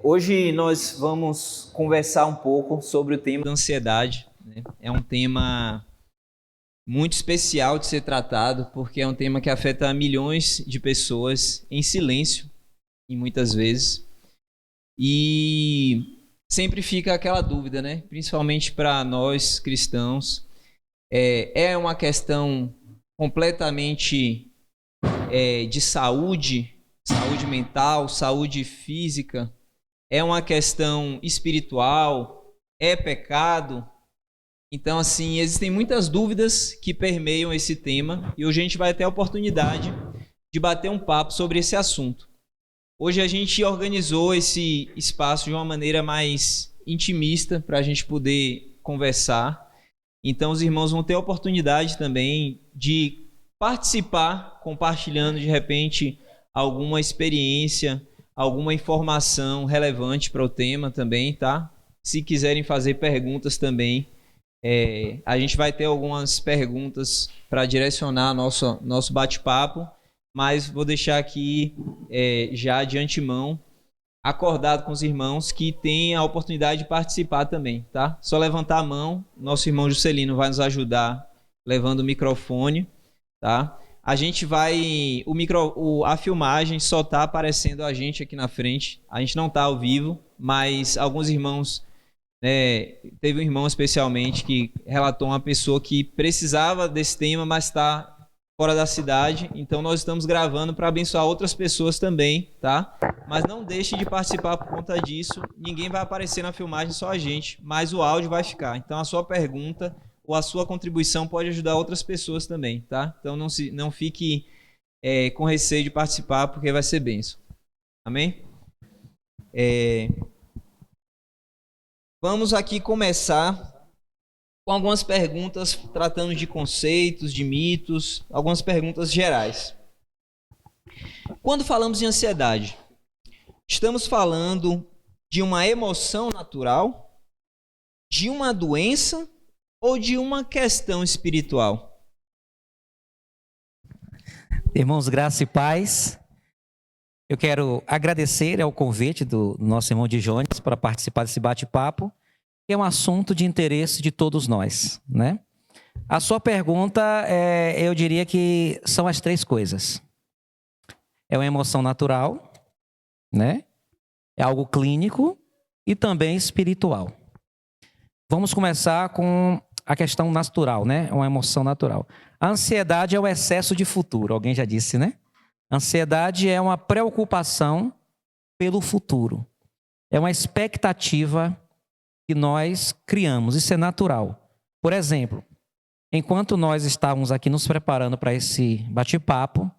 Hoje nós vamos conversar um pouco sobre o tema da ansiedade, né? É um tema muito especial de ser tratado, porque é um tema que afeta milhões de pessoas em silêncio, e muitas vezes. E sempre fica aquela dúvida, né? Principalmente para nós cristãos, é uma questão completamente de saúde mental, saúde física. É uma questão espiritual? É pecado? Então, assim, existem muitas dúvidas que permeiam esse tema e hoje a gente vai ter a oportunidade de bater um papo sobre esse assunto. Hoje a gente organizou esse espaço de uma maneira mais intimista para a gente poder conversar. Então, os irmãos vão ter a oportunidade também de participar, compartilhando de repente alguma experiência, alguma informação relevante para o tema também, tá? Se quiserem fazer perguntas também, a gente vai ter algumas perguntas para direcionar nosso bate-papo, mas vou deixar aqui já de antemão acordado com os irmãos que têm a oportunidade de participar também, tá? Só levantar a mão, nosso irmão Juscelino vai nos ajudar levando o microfone, tá? A gente vai, a filmagem só tá aparecendo a gente aqui na frente, a gente não tá ao vivo, mas alguns irmãos, teve um irmão especialmente que relatou uma pessoa que precisava desse tema, mas está fora da cidade, então nós estamos gravando para abençoar outras pessoas também, tá? Mas não deixe de participar por conta disso, ninguém vai aparecer na filmagem, só a gente, mas o áudio vai ficar. Então a sua pergunta ou a sua contribuição pode ajudar outras pessoas também, tá? Então não fique com receio de participar, porque vai ser bênção. Amém? Vamos aqui começar com algumas perguntas tratando de conceitos, de mitos, algumas perguntas gerais. Quando falamos em ansiedade, estamos falando de uma emoção natural, de uma doença ou de uma questão espiritual? Irmãos, graça e paz. Eu quero agradecer ao convite do nosso irmão de Jones para participar desse bate-papo, que é um assunto de interesse de todos nós, né? A sua pergunta, eu diria que são as três coisas. É uma emoção natural, né? É algo clínico e também espiritual. Vamos começar com a questão natural, né? Uma emoção natural. A ansiedade é o excesso de futuro, alguém já disse, né? Ansiedade é uma preocupação pelo futuro. É uma expectativa que nós criamos, isso é natural. Por exemplo, enquanto nós estávamos aqui nos preparando para esse bate-papo,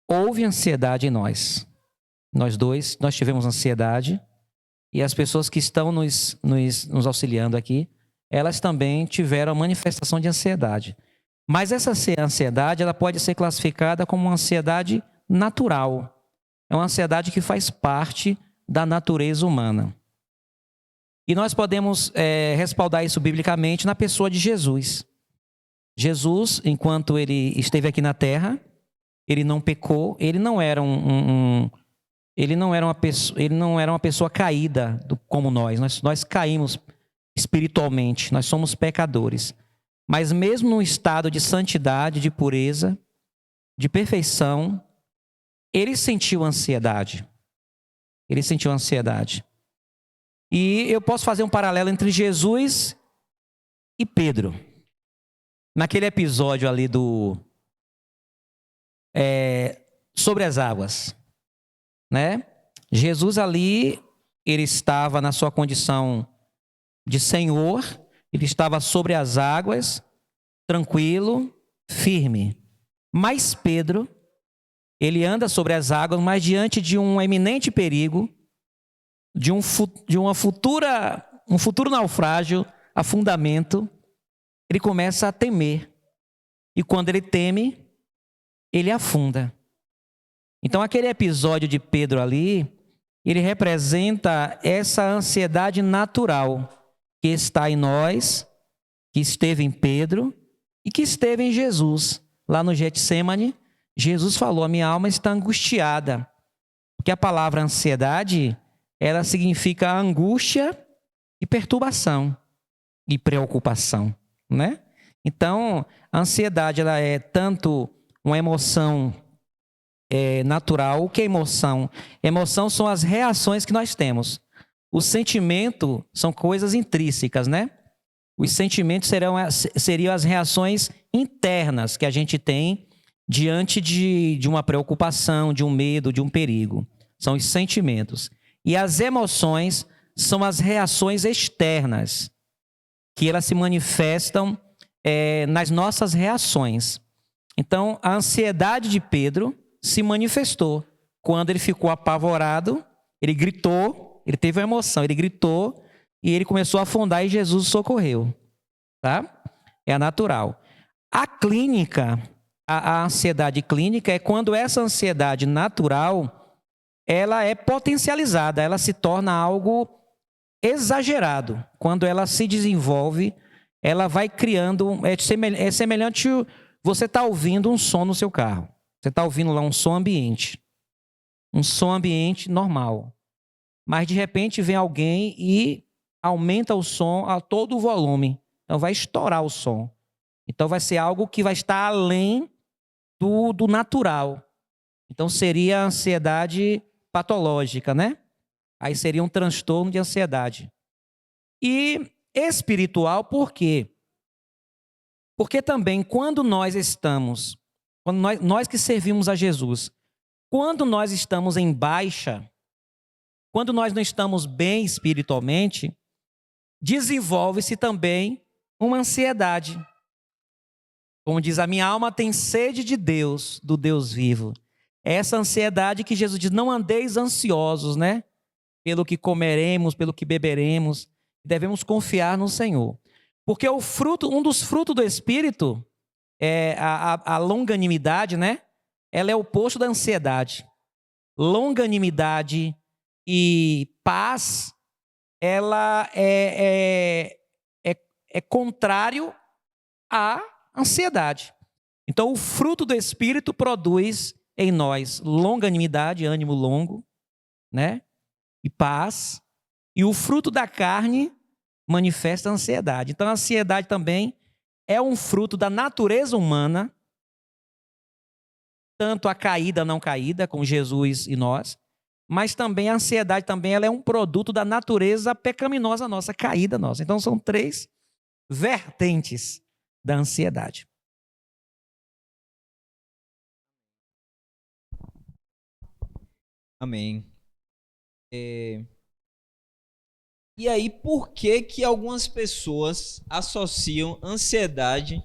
houve ansiedade em nós. Nós dois, nós tivemos ansiedade e as pessoas que estão nos auxiliando aqui, elas também tiveram manifestação de ansiedade. Mas essa ansiedade, ela pode ser classificada como uma ansiedade natural. É uma ansiedade que faz parte da natureza humana. E nós podemos respaldar isso biblicamente na pessoa de Jesus. Jesus, enquanto ele esteve aqui na terra, ele não pecou, ele não era uma pessoa caída como nós caímos espiritualmente, nós somos pecadores. Mas mesmo no estado de santidade, de pureza, de perfeição, ele sentiu ansiedade. Ele sentiu ansiedade. E eu posso fazer um paralelo entre Jesus e Pedro. Naquele episódio ali sobre as águas, né? Jesus ali, ele estava na sua condição de Senhor, ele estava sobre as águas, tranquilo, firme. Mas Pedro, ele anda sobre as águas, mas diante de um eminente perigo, de um futuro naufrágio, afundamento, ele começa a temer. E quando ele teme, ele afunda. Então aquele episódio de Pedro ali, ele representa essa ansiedade natural que está em nós, que esteve em Pedro e que esteve em Jesus. Lá no Getsêmani, Jesus falou: a minha alma está angustiada. Porque a palavra ansiedade, ela significa angústia e perturbação e preocupação, né? Então, a ansiedade ela é tanto uma emoção natural. O que é emoção? Emoção são as reações que nós temos. O sentimento são coisas intrínsecas, né? Os sentimentos seriam as reações internas que a gente tem diante de uma preocupação, de um medo, de um perigo. São os sentimentos. E as emoções são as reações externas, que elas se manifestam nas nossas reações. Então, a ansiedade de Pedro se manifestou quando ele ficou apavorado, ele gritou, ele teve uma emoção, ele gritou e ele começou a afundar e Jesus o socorreu. Tá? É a natural. A clínica, a ansiedade clínica é quando essa ansiedade natural ela é potencializada, ela se torna algo exagerado. Quando ela se desenvolve, ela vai criando, é semelhante você está ouvindo um som no seu carro. Você está ouvindo lá um som ambiente normal. Mas de repente vem alguém e aumenta o som a todo o volume. Então vai estourar o som. Então vai ser algo que vai estar além do natural. Então seria a ansiedade patológica, né? Aí seria um transtorno de ansiedade. E espiritual, por quê? Porque também quando nós que servimos a Jesus, quando nós estamos em baixa, quando nós não estamos bem espiritualmente, desenvolve-se também uma ansiedade. Como diz, a minha alma tem sede de Deus, do Deus vivo. Essa ansiedade que Jesus diz, não andeis ansiosos, né? Pelo que comeremos, pelo que beberemos. Devemos confiar no Senhor. Porque um dos frutos do Espírito é a longanimidade, né? Ela é o oposto da ansiedade. Longanimidade e paz, ela é contrário à ansiedade. Então, o fruto do Espírito produz em nós longanimidade, ânimo longo, né? E paz. E o fruto da carne manifesta a ansiedade. Então, a ansiedade também é um fruto da natureza humana, tanto a caída, não caída, com Jesus e nós, mas também a ansiedade também ela é um produto da natureza pecaminosa nossa, caída nossa. Então, são 3 vertentes da ansiedade. Amém. E aí, por que que algumas pessoas associam ansiedade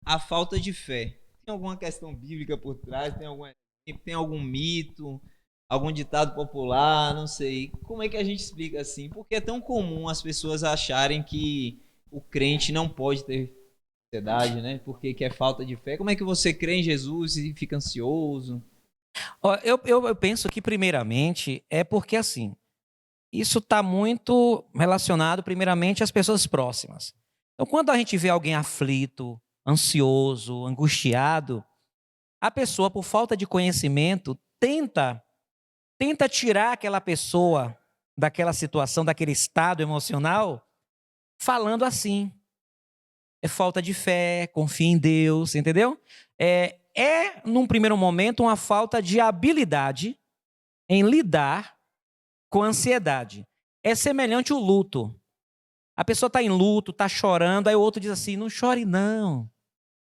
à falta de fé? Tem alguma questão bíblica por trás? Tem algum mito? Algum ditado popular? Não sei. Como é que a gente explica assim? Porque é tão comum as pessoas acharem que o crente não pode ter ansiedade, né? Porque que é falta de fé. Como é que você crê em Jesus e fica ansioso? Eu penso que, primeiramente, é porque, assim, isso está muito relacionado, primeiramente, às pessoas próximas. Então, quando a gente vê alguém aflito, ansioso, angustiado, a pessoa, por falta de conhecimento, tenta tirar aquela pessoa daquela situação, daquele estado emocional, falando assim. É falta de fé, confia em Deus, entendeu? Num primeiro momento, uma falta de habilidade em lidar com a ansiedade. É semelhante ao luto. A pessoa está em luto, está chorando, aí o outro diz assim, não chore não,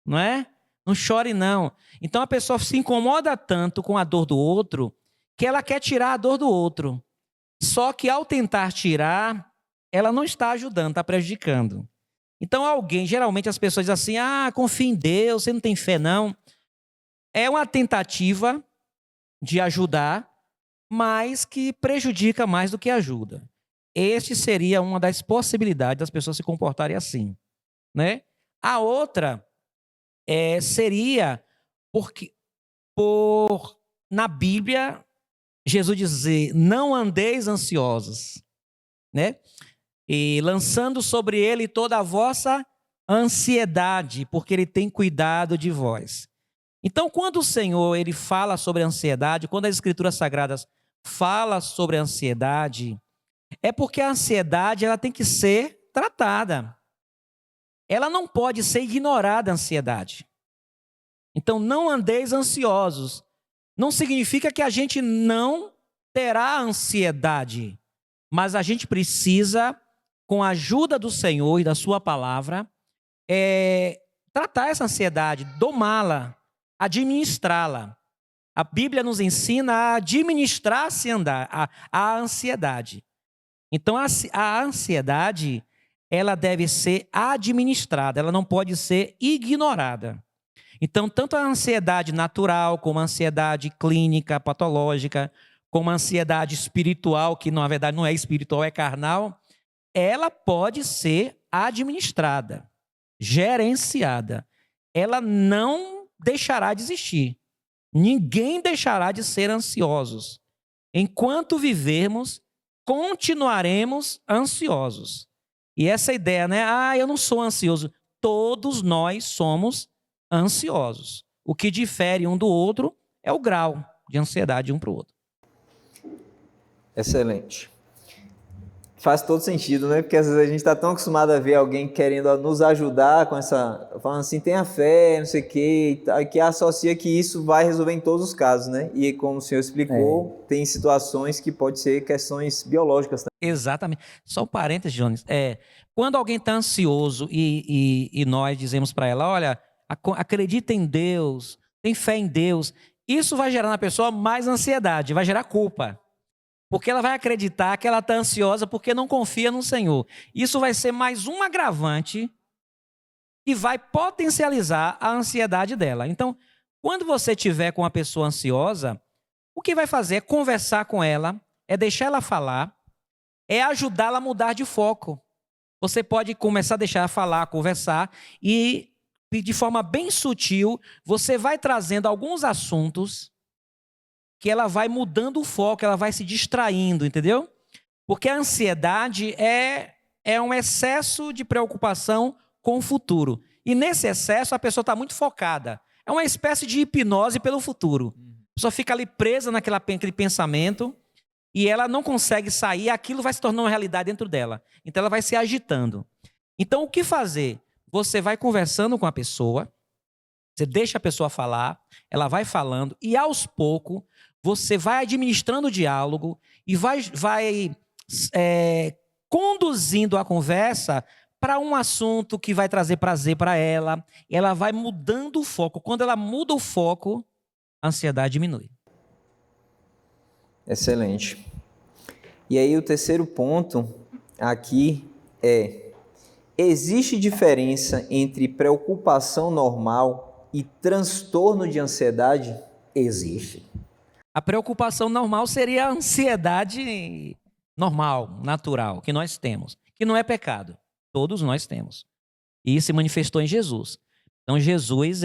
não é? Não chore não. Então a pessoa se incomoda tanto com a dor do outro, que ela quer tirar a dor do outro. Só que ao tentar tirar, ela não está ajudando, está prejudicando. Então geralmente as pessoas dizem assim, confia em Deus, você não tem fé não. É uma tentativa de ajudar, mas que prejudica mais do que ajuda. Este seria uma das possibilidades das pessoas se comportarem assim, né? A outra seria na Bíblia, Jesus dizer, não andeis ansiosos, né? E lançando sobre ele toda a vossa ansiedade, porque ele tem cuidado de vós. Então, quando o Senhor ele fala sobre a ansiedade, quando as Escrituras Sagradas fala sobre a ansiedade, é porque a ansiedade ela tem que ser tratada. Ela não pode ser ignorada, a ansiedade. Então, não andeis ansiosos. Não significa que a gente não terá ansiedade, mas a gente precisa, com a ajuda do Senhor e da sua palavra, tratar essa ansiedade, domá-la, administrá-la. A Bíblia nos ensina a administrar-se a ansiedade. Então, a ansiedade, ela deve ser administrada, ela não pode ser ignorada. Então, tanto a ansiedade natural, como a ansiedade clínica, patológica, como a ansiedade espiritual, que na verdade não é espiritual, é carnal, ela pode ser administrada, gerenciada. Ela não deixará de existir. Ninguém deixará de ser ansiosos. Enquanto vivermos, continuaremos ansiosos. E essa ideia, né? Eu não sou ansioso. Todos nós somos ansiosos. O que difere um do outro é o grau de ansiedade de um para o outro. Excelente. Faz todo sentido, né? Porque às vezes a gente está tão acostumado a ver alguém querendo nos ajudar com essa... falando assim, tenha fé, não sei o quê, que associa que isso vai resolver em todos os casos, né? E como o senhor explicou, tem situações que pode ser questões biológicas também. Exatamente. Só um parênteses, Jones. Quando alguém está ansioso e nós dizemos para ela, olha, acredita em Deus, tem fé em Deus, isso vai gerar na pessoa mais ansiedade, vai gerar culpa. Porque ela vai acreditar que ela está ansiosa porque não confia no Senhor. Isso vai ser mais um agravante que vai potencializar a ansiedade dela. Então, quando você estiver com uma pessoa ansiosa, o que vai fazer é conversar com ela, é deixar ela falar, é ajudá-la a mudar de foco. Você pode começar a deixar ela falar, conversar, e de forma bem sutil, você vai trazendo alguns assuntos que ela vai mudando o foco, ela vai se distraindo, entendeu? Porque a ansiedade é um excesso de preocupação com o futuro. E nesse excesso a pessoa está muito focada. É uma espécie de hipnose pelo futuro. A pessoa fica ali presa naquele pensamento e ela não consegue sair, aquilo vai se tornar uma realidade dentro dela. Então ela vai se agitando. Então o que fazer? Você vai conversando com a pessoa, você deixa a pessoa falar, ela vai falando e aos poucos você vai administrando o diálogo e vai conduzindo a conversa para um assunto que vai trazer prazer para ela. Ela vai mudando o foco. Quando ela muda o foco, a ansiedade diminui. Excelente. E aí o terceiro ponto aqui existe diferença entre preocupação normal e transtorno de ansiedade? Existe. A preocupação normal seria a ansiedade normal, natural, que nós temos, que não é pecado. Todos nós temos. E isso se manifestou em Jesus. Então, Jesus,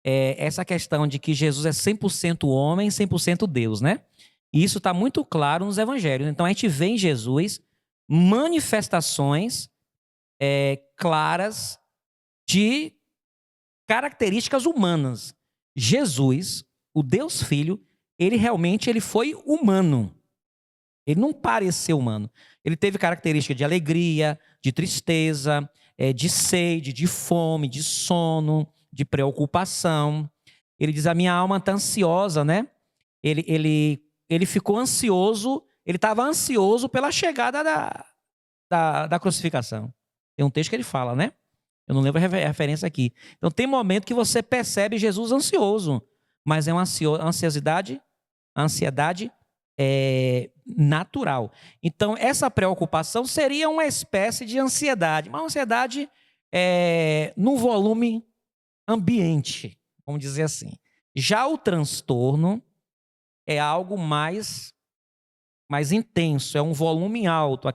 essa questão de que Jesus é 100% homem, 100% Deus, né? E isso está muito claro nos evangelhos. Então, a gente vê em Jesus manifestações claras de características humanas. Jesus, o Deus Filho, ele foi humano. Ele não pareceu humano. Ele teve característica de alegria, de tristeza, de sede, de fome, de sono, de preocupação. Ele diz, a minha alma está ansiosa, né? Ele ficou ansioso, ele estava ansioso pela chegada da crucificação. Tem um texto que ele fala, né? Eu não lembro a referência aqui. Então tem momento que você percebe Jesus ansioso, mas é uma ansiedade natural. Então, essa preocupação seria uma espécie de ansiedade, uma ansiedade no volume ambiente, vamos dizer assim. Já o transtorno é algo mais intenso, é um volume alto,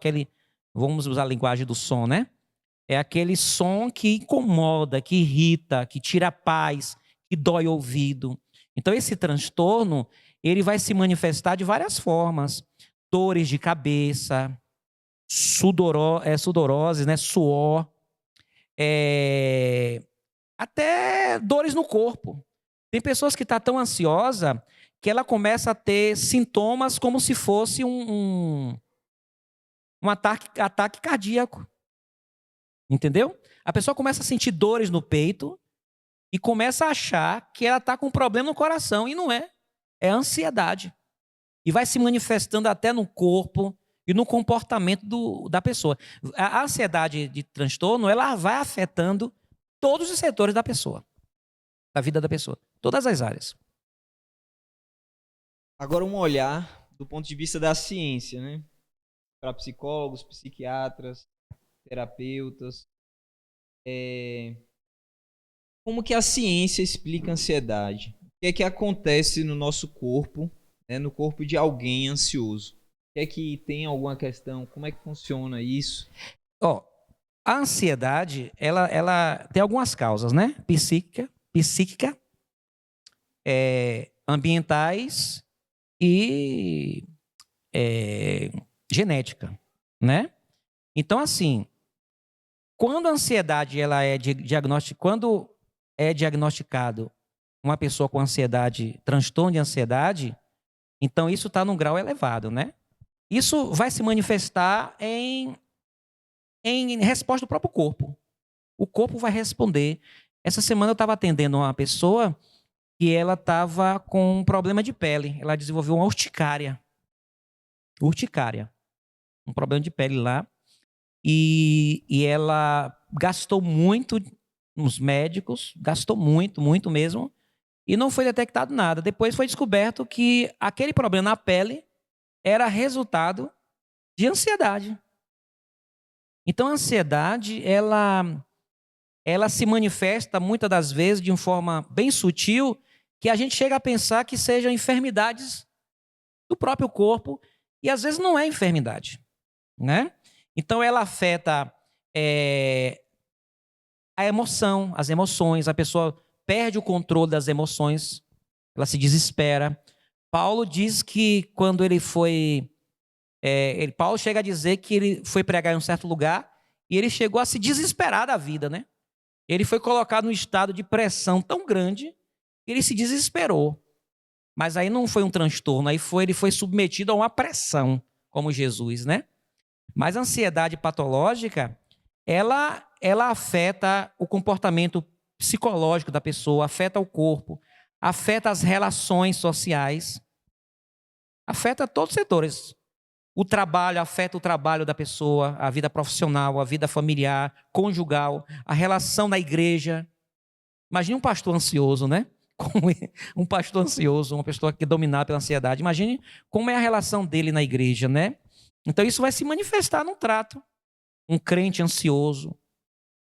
vamos usar a linguagem do som, né? É aquele som que incomoda, que irrita, que tira a paz, que dói o ouvido. Então, esse transtorno, ele vai se manifestar de várias formas. Dores de cabeça, sudorose, né? Suor, até dores no corpo. Tem pessoas que estão tão ansiosas que ela começa a ter sintomas como se fosse um ataque cardíaco. Entendeu? A pessoa começa a sentir dores no peito e começa a achar que ela está com um problema no coração, e não é. É ansiedade. E vai se manifestando até no corpo e no comportamento da pessoa. A ansiedade de transtorno, ela vai afetando todos os setores da pessoa, da vida da pessoa, todas as áreas. Agora um olhar do ponto de vista da ciência, né? Para psicólogos, psiquiatras, terapeutas. Como que a ciência explica a ansiedade? O que é que acontece no nosso corpo, né, no corpo de alguém ansioso? O que é que tem alguma questão? Como é que funciona isso? A ansiedade, ela tem algumas causas, né? Psíquica, ambientais e genética, né? Então, assim, quando a ansiedade quando é diagnosticado uma pessoa com ansiedade, transtorno de ansiedade, então isso está num grau elevado, né? Isso vai se manifestar em resposta do próprio corpo. O corpo vai responder. Essa semana eu estava atendendo uma pessoa que ela estava com um problema de pele. Ela desenvolveu uma urticária. Um problema de pele lá. E ela gastou muito nos médicos, gastou muito, muito mesmo, e não foi detectado nada. Depois foi descoberto que aquele problema na pele era resultado de ansiedade. Então a ansiedade, ela se manifesta muitas das vezes de uma forma bem sutil, que a gente chega a pensar que sejam enfermidades do próprio corpo, e às vezes não é enfermidade, né? Então ela afeta a emoção, as emoções, a pessoa perde o controle das emoções, ela se desespera. Paulo diz que quando ele foi... Paulo chega a dizer que ele foi pregar em um certo lugar e ele chegou a se desesperar da vida, né? Ele foi colocado num estado de pressão tão grande que ele se desesperou. Mas aí não foi um transtorno, ele foi submetido a uma pressão, como Jesus, né? Mas a ansiedade patológica, ela afeta o comportamento psicológico da pessoa, afeta o corpo, afeta as relações sociais, afeta todos os setores. O trabalho afeta o trabalho da pessoa, a vida profissional, a vida familiar, conjugal, a relação na igreja. Imagine um pastor ansioso, né? Um pastor ansioso, uma pessoa que é dominada pela ansiedade. Imagine como é a relação dele na igreja, né? Então isso vai se manifestar no trato. Um crente ansioso.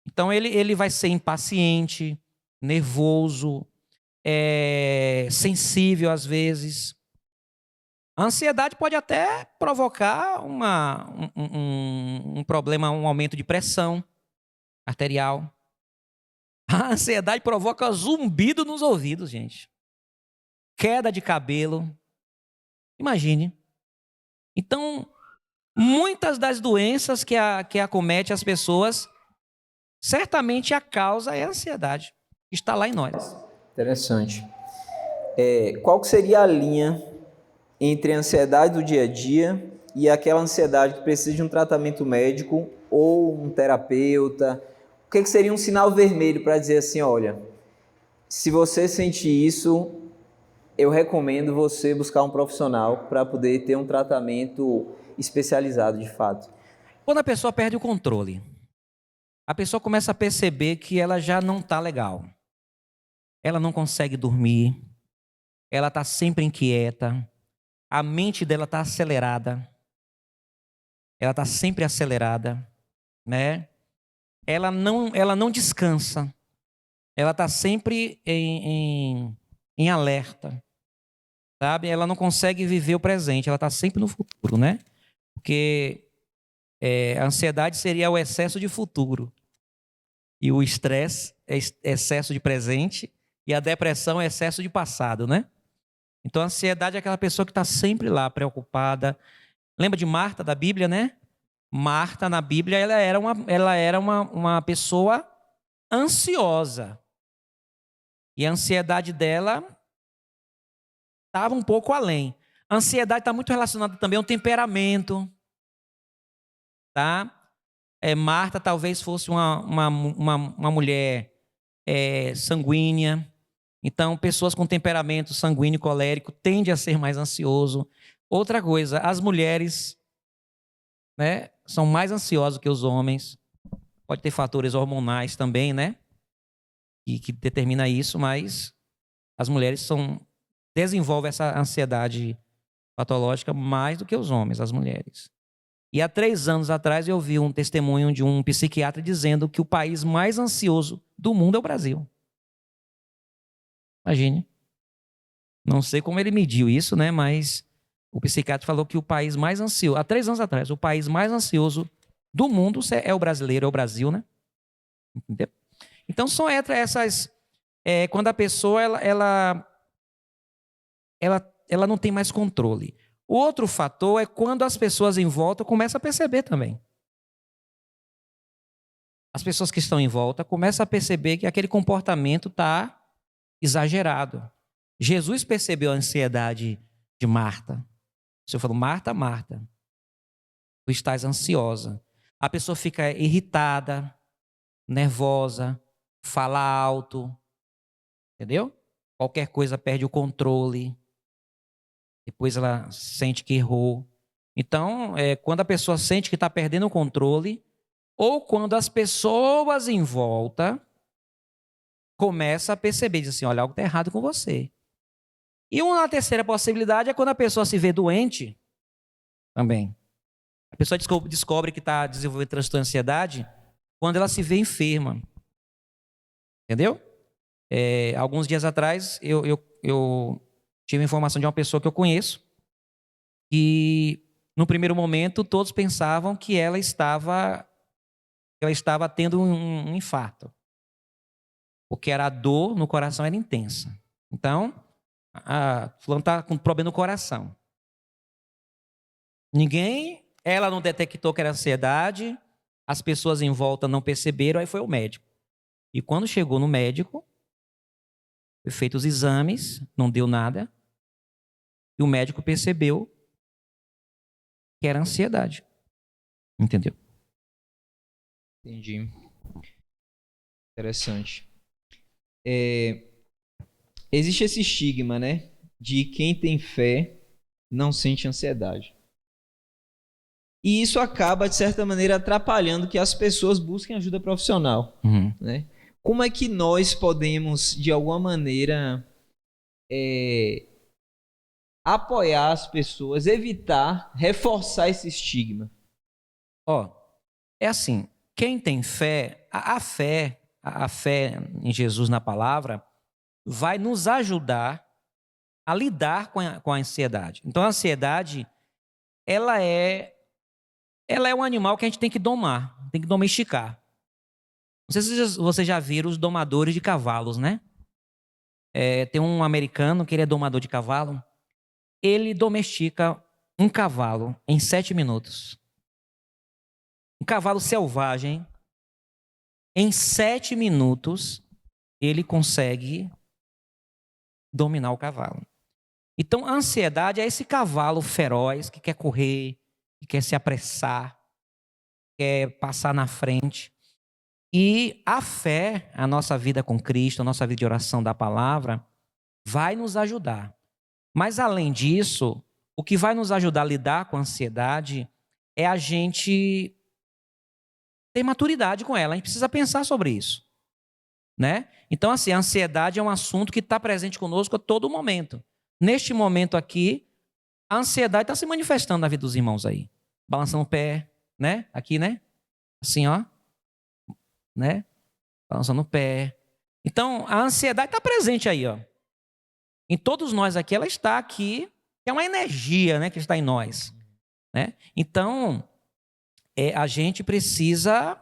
Então ele vai ser impaciente, nervoso, sensível às vezes. A ansiedade pode até provocar um problema, um aumento de pressão arterial. A ansiedade provoca zumbido nos ouvidos, gente. Queda de cabelo. Imagine. Então, muitas das doenças que acomete as pessoas, certamente a causa é a ansiedade. Está lá em nós. Interessante. Qual que seria a linha entre a ansiedade do dia a dia e aquela ansiedade que precisa de um tratamento médico ou um terapeuta? O que seria um sinal vermelho para dizer assim, olha, se você sentir isso, eu recomendo você buscar um profissional para poder ter um tratamento especializado de fato? Quando a pessoa perde o controle, a pessoa começa a perceber que ela já não está legal. Ela não consegue dormir, ela está sempre inquieta, a mente dela está acelerada, ela está sempre acelerada, né? Ela não descansa, ela está sempre em alerta, sabe? Ela não consegue viver o presente, ela está sempre no futuro, né? Porque a ansiedade seria o excesso de futuro, e o estresse é excesso de presente, e a depressão é excesso de passado, né? Então a ansiedade é aquela pessoa que está sempre lá, preocupada. Lembra de Marta da Bíblia, né? Marta, na Bíblia, ela era uma pessoa ansiosa. E a ansiedade dela estava um pouco além. A ansiedade está muito relacionada também ao temperamento, tá? Marta talvez fosse uma mulher sanguínea. Então, pessoas com temperamento sanguíneo, colérico, tendem a ser mais ansioso. Outra coisa, as mulheres, né, são mais ansiosas que os homens. Pode ter fatores hormonais também, né, que determina isso, mas as mulheres desenvolvem essa ansiedade patológica mais do que os homens, as mulheres. E há 3 anos atrás eu vi um testemunho de um psiquiatra dizendo que o país mais ansioso do mundo é o Brasil. Imagine. Não sei como ele mediu isso, né? Mas o psiquiatra falou que o país mais ansioso, há 3 anos atrás, o país mais ansioso do mundo é o brasileiro, é o Brasil, né? Entendeu? Então são essas. Quando a pessoa ela não tem mais controle. O outro fator é quando as pessoas em volta começam a perceber também. As pessoas que estão em volta começam a perceber que aquele comportamento está exagerado. Jesus percebeu a ansiedade de Marta. O Senhor falou, Marta, Marta, tu estás ansiosa. A pessoa fica irritada, nervosa, fala alto, entendeu? Qualquer coisa perde o controle. Depois ela sente que errou. Então, quando a pessoa sente que está perdendo o controle, ou quando as pessoas em volta começam a perceber, diz assim, olha, algo está errado com você. E uma terceira possibilidade é quando a pessoa se vê doente também. A pessoa descobre que está desenvolvendo transtorno de ansiedade quando ela se vê enferma. Entendeu? Alguns dias atrás, eu tive informação de uma pessoa que eu conheço e, no primeiro momento, todos pensavam que ela estava tendo um infarto, porque a dor no coração era intensa. Então, fulano está com problema no coração. Ela não detectou que era ansiedade, as pessoas em volta não perceberam, aí foi o médico. E quando chegou no médico, foi feito os exames, não deu nada, e o médico percebeu que era ansiedade. Entendeu? Entendi. Interessante. Existe esse estigma, né? De quem tem fé não sente ansiedade. E isso acaba, de certa maneira, atrapalhando que as pessoas busquem ajuda profissional. Né? Como é que nós podemos, de alguma maneira, apoiar as pessoas, evitar, reforçar esse estigma? É assim, quem tem fé, a fé em Jesus na palavra, vai nos ajudar a lidar com a ansiedade. Então, a ansiedade, ela é um animal que a gente tem que domar, tem que domesticar. Não sei se vocês já viram os domadores de cavalos, né? Tem um americano que ele é domador de cavalo. Ele domestica um cavalo em 7 minutos. Um cavalo selvagem, em 7 minutos, ele consegue dominar o cavalo. Então, a ansiedade é esse cavalo feroz que quer correr, que quer se apressar, quer passar na frente. E a fé, a nossa vida com Cristo, a nossa vida de oração da palavra, vai nos ajudar. Mas, além disso, o que vai nos ajudar a lidar com a ansiedade é a gente ter maturidade com ela. A gente precisa pensar sobre isso, né? Então, assim, a ansiedade é um assunto que está presente conosco a todo momento. Neste momento aqui, a ansiedade está se manifestando na vida dos irmãos aí. Balançando o pé, né? Aqui, né? Assim, ó. Né? Balançando o pé. Então, a ansiedade está presente aí, ó. Em todos nós aqui, ela está aqui. É uma energia, né, que está em nós, né? Então, a gente precisa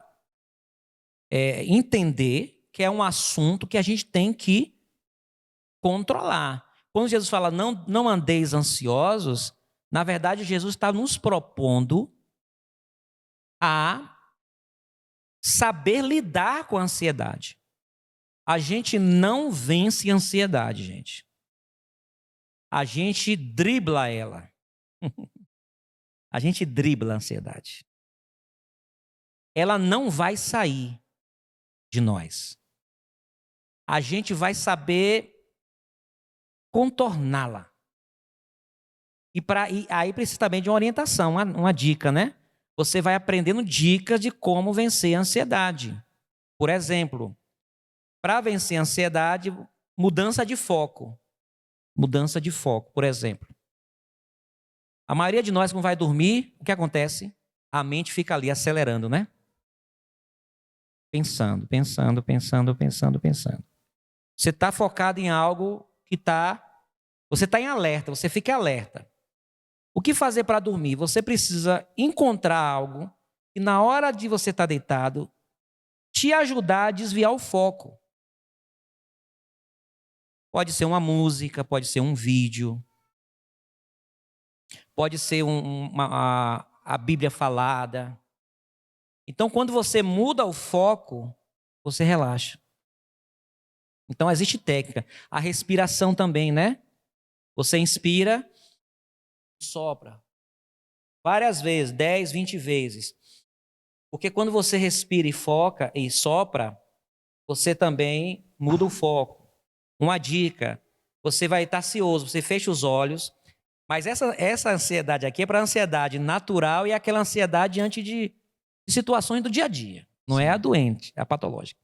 entender que é um assunto que a gente tem que controlar. Quando Jesus fala não andeis ansiosos, na verdade Jesus está nos propondo a saber lidar com a ansiedade. A gente não vence a ansiedade, gente. a gente dribla ela. A gente dribla a ansiedade. Ela não vai sair de nós. A gente vai saber contorná-la. E aí precisa também de uma orientação, uma dica, né? Você vai aprendendo dicas de como vencer a ansiedade. Por exemplo, para vencer a ansiedade, mudança de foco. Mudança de foco, por exemplo. A maioria de nós, quando vai dormir, o que acontece? A mente fica ali acelerando, né? Pensando. Você está focado em algo que você está em alerta, você fica alerta. O que fazer para dormir? Você precisa encontrar algo que na hora de você estar deitado, te ajudar a desviar o foco. Pode ser uma música, pode ser um vídeo, pode ser a Bíblia falada. Então, quando você muda o foco, você relaxa. Então, existe técnica. A respiração também, né? Você inspira, sopra. Várias vezes, 10, 20 vezes. Porque quando você respira e foca e sopra, você também muda o foco. Uma dica, você vai estar ansioso, você fecha os olhos, mas essa ansiedade aqui é para a ansiedade natural e aquela ansiedade diante de situações do dia a dia. Não é a doente, é a patológica.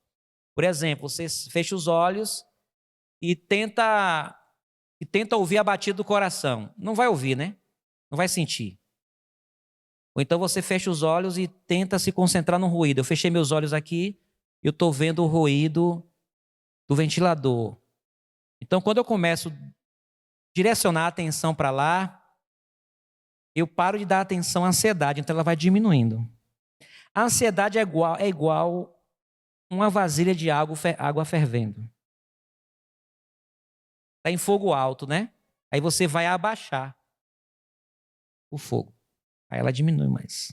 Por exemplo, você fecha os olhos e tenta ouvir a batida do coração. Não vai ouvir, né? Não vai sentir. Ou então você fecha os olhos e tenta se concentrar no ruído. Eu fechei meus olhos aqui e eu estou vendo o ruído do ventilador. Então, quando eu começo a direcionar a atenção para lá, eu paro de dar atenção à ansiedade, então ela vai diminuindo. A ansiedade é igual uma vasilha de água fervendo. Está em fogo alto, né? Aí você vai abaixar o fogo. Aí ela diminui mais.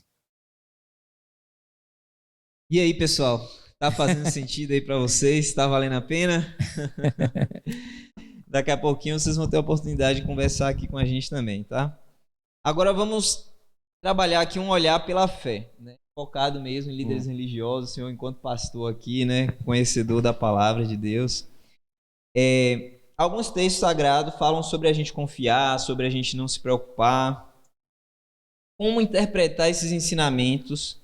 E aí, pessoal? Tá fazendo sentido aí para vocês? Tá valendo a pena? Daqui a pouquinho vocês vão ter a oportunidade de conversar aqui com a gente também, tá? Agora vamos trabalhar aqui um olhar pela fé, né? Focado mesmo em líderes religiosos, o senhor enquanto pastor aqui, né? Conhecedor da palavra de Deus. Alguns textos sagrados falam sobre a gente confiar, sobre a gente não se preocupar. Como interpretar esses ensinamentos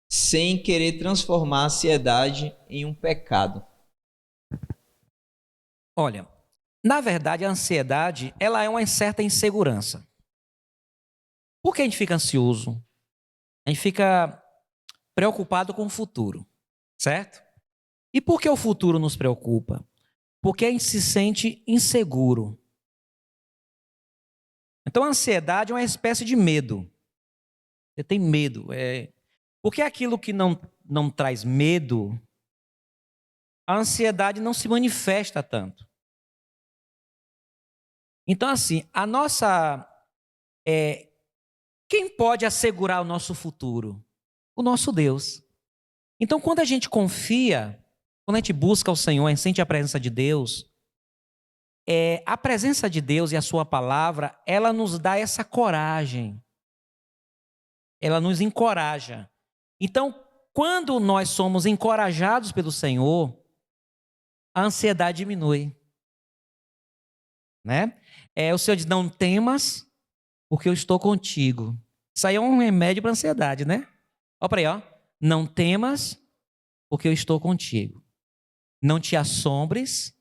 sem querer transformar a ansiedade em um pecado? Olha, na verdade a ansiedade, ela é uma certa insegurança. Por que a gente fica ansioso? A gente fica preocupado com o futuro, certo? E por que o futuro nos preocupa? Porque a gente se sente inseguro. Então a ansiedade é uma espécie de medo. Você tem medo. Porque aquilo que não traz medo, a ansiedade não se manifesta tanto. Então, assim, quem pode assegurar o nosso futuro? O nosso Deus. Então, quando a gente confia, quando a gente busca o Senhor, a gente sente a presença de Deus, a presença de Deus e a sua palavra, ela nos dá essa coragem. Ela nos encoraja. Então, quando nós somos encorajados pelo Senhor, a ansiedade diminui. Né? O Senhor diz, não temas, porque eu estou contigo. Isso aí é um remédio para a ansiedade, né? Olha para aí, ó. Não temas, porque eu estou contigo. Não te assombres,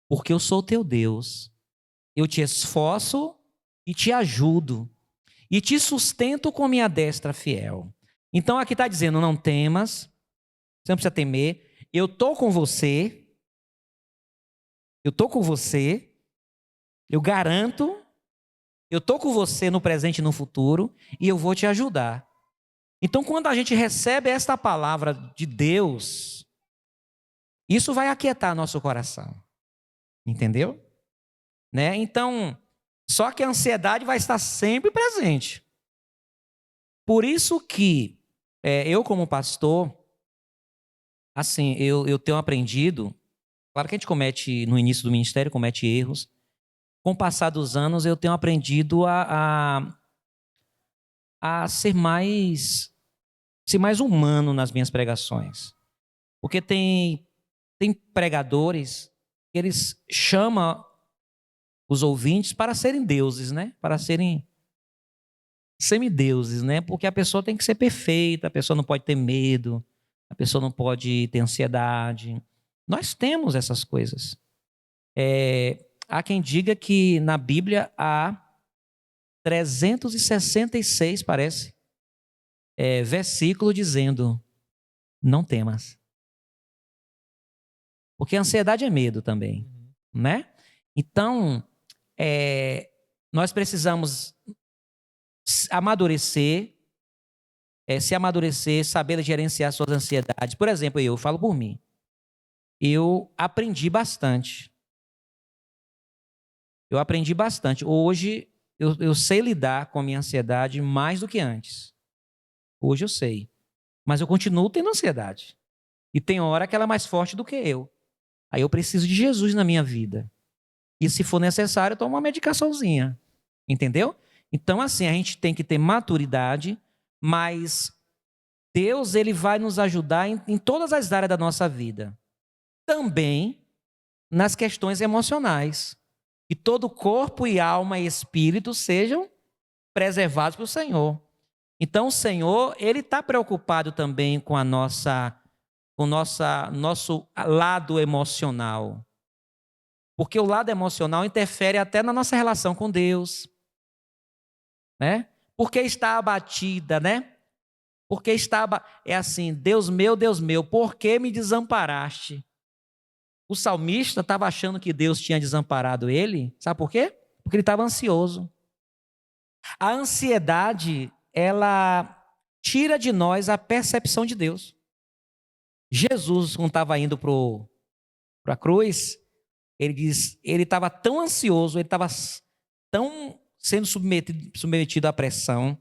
porque eu sou teu Deus. Eu te esforço e te ajudo. E te sustento com minha destra fiel. Então aqui está dizendo, não temas, você não precisa temer. Eu estou com você. Eu estou com você. Eu garanto. Eu estou com você no presente e no futuro. E eu vou te ajudar. Então quando a gente recebe esta palavra de Deus, isso vai aquietar nosso coração. Entendeu? Né? Então, só que a ansiedade vai estar sempre presente. Por isso que eu como pastor, assim, eu tenho aprendido, claro que a gente comete, no início do ministério, comete erros, com o passar dos anos, eu tenho aprendido a ser mais humano nas minhas pregações. Porque tem pregadores que eles chamam os ouvintes para serem deuses, né? Para serem semideuses, né? Porque a pessoa tem que ser perfeita, a pessoa não pode ter medo, a pessoa não pode ter ansiedade. Nós temos essas coisas. Há quem diga que na Bíblia há 366, parece, versículo dizendo: não temas. Porque a ansiedade é medo também, né? Então, nós precisamos amadurecer, se amadurecer, saber gerenciar suas ansiedades. Por exemplo, eu falo por mim. Eu aprendi bastante. Hoje, eu sei lidar com a minha ansiedade mais do que antes. Hoje eu sei. Mas eu continuo tendo ansiedade. E tem hora que ela é mais forte do que eu. Aí eu preciso de Jesus na minha vida. E se for necessário, eu tomo uma medicaçãozinha. Entendeu? Então, assim, a gente tem que ter maturidade, mas Deus, ele vai nos ajudar em todas as áreas da nossa vida. Também nas questões emocionais. Que todo corpo e alma e espírito sejam preservados pelo Senhor. Então, o Senhor, ele está preocupado também com nosso lado emocional. Porque o lado emocional interfere até na nossa relação com Deus. Né? Porque está abatida, né? Porque é assim: Deus meu, por que me desamparaste? O salmista estava achando que Deus tinha desamparado ele. Sabe por quê? Porque ele estava ansioso. A ansiedade, ela tira de nós a percepção de Deus. Jesus, quando estava indo para a cruz, ele estava tão ansioso, ele estava tão sendo submetido à pressão,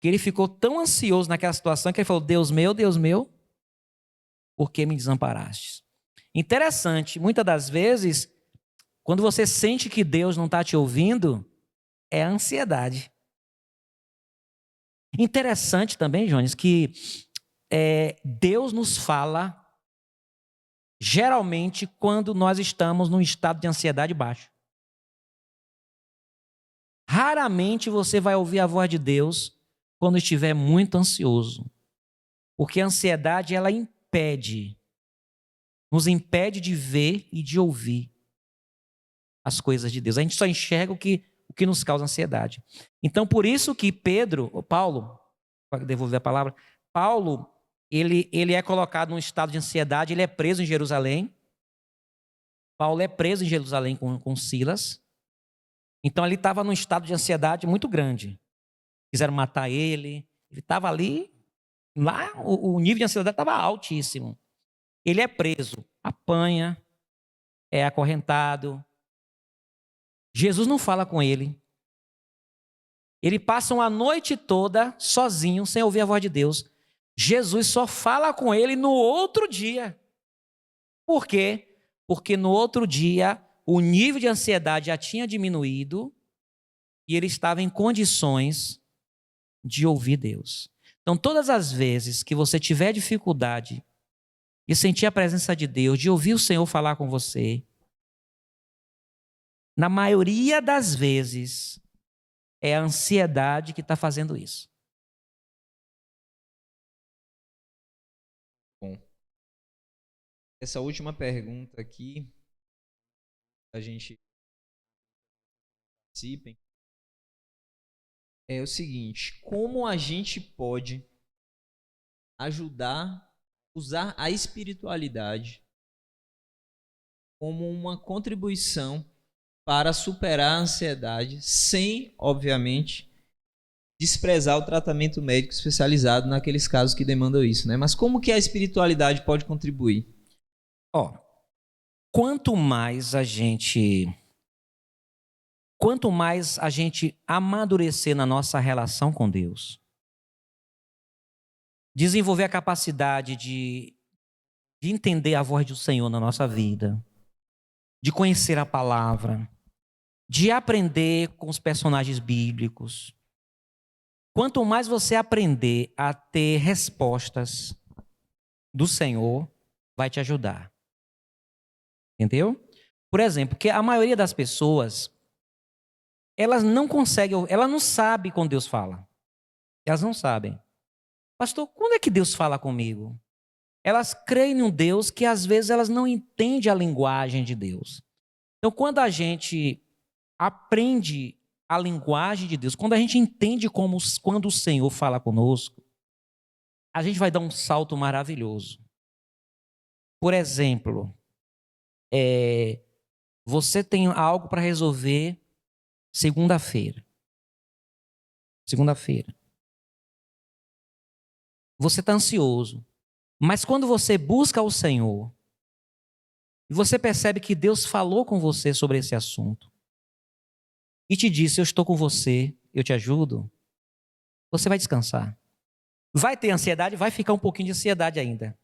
que ele ficou tão ansioso naquela situação que ele falou: Deus meu, por que me desamparaste? Interessante, muitas das vezes, quando você sente que Deus não está te ouvindo, é a ansiedade. Interessante também, Jones, que Deus nos fala geralmente quando nós estamos num estado de ansiedade baixo. Raramente você vai ouvir a voz de Deus quando estiver muito ansioso. Porque a ansiedade, ela nos impede de ver e de ouvir as coisas de Deus. A gente só enxerga o que nos causa ansiedade. Então, por isso que Paulo, para devolver a palavra, Paulo, ele é colocado num estado de ansiedade, ele é preso em Jerusalém. Paulo é preso em Jerusalém com Silas. Então, ele estava num estado de ansiedade muito grande. Quiseram matar ele. Ele estava ali, lá o nível de ansiedade estava altíssimo. Ele é preso, apanha, é acorrentado. Jesus não fala com ele. Ele passa uma noite toda sozinho, sem ouvir a voz de Deus. Jesus só fala com ele no outro dia. Por quê? Porque no outro dia o nível de ansiedade já tinha diminuído e ele estava em condições de ouvir Deus. Então, todas as vezes que você tiver dificuldade de sentir a presença de Deus, de ouvir o Senhor falar com você, na maioria das vezes, é a ansiedade que está fazendo isso. Bom, essa última pergunta aqui, a gente participem, é o seguinte: como a gente pode usar a espiritualidade como uma contribuição para superar a ansiedade, sem, obviamente, desprezar o tratamento médico especializado naqueles casos que demandam isso, né? Mas como que a espiritualidade pode contribuir? Quanto mais a gente amadurecer na nossa relação com Deus, desenvolver a capacidade de entender a voz do Senhor na nossa vida, de conhecer a palavra, de aprender com os personagens bíblicos. Quanto mais você aprender a ter respostas do Senhor, vai te ajudar. Entendeu? Por exemplo, que a maioria das pessoas, elas não conseguem, elas não sabem quando Deus fala. Elas não sabem. Pastor, quando é que Deus fala comigo? Elas creem em um Deus que às vezes elas não entendem a linguagem de Deus. Então, quando a gente aprende a linguagem de Deus, quando a gente entende quando o Senhor fala conosco, a gente vai dar um salto maravilhoso. Por exemplo, você tem algo para resolver segunda-feira. Segunda-feira. Você está ansioso. Mas quando você busca o Senhor, e você percebe que Deus falou com você sobre esse assunto, e te disse, eu estou com você, eu te ajudo, você vai descansar. Vai ter ansiedade, vai ficar um pouquinho de ansiedade ainda.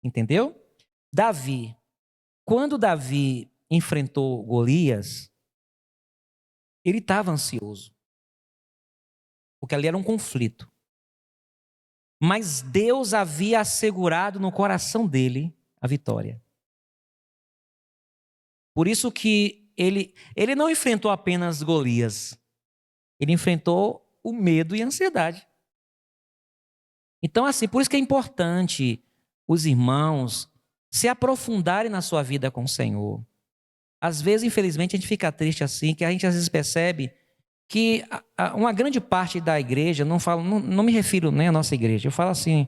Entendeu? Davi, quando Davi enfrentou Golias, ele estava ansioso. Porque ali era um conflito. Mas Deus havia assegurado no coração dele a vitória. Por isso que ele não enfrentou apenas Golias. Ele enfrentou o medo e a ansiedade. Então, assim, por isso que é importante os irmãos se aprofundarem na sua vida com o Senhor. Às vezes, infelizmente, a gente fica triste assim, que a gente às vezes percebe que uma grande parte da igreja, não me refiro nem à nossa igreja, eu falo assim,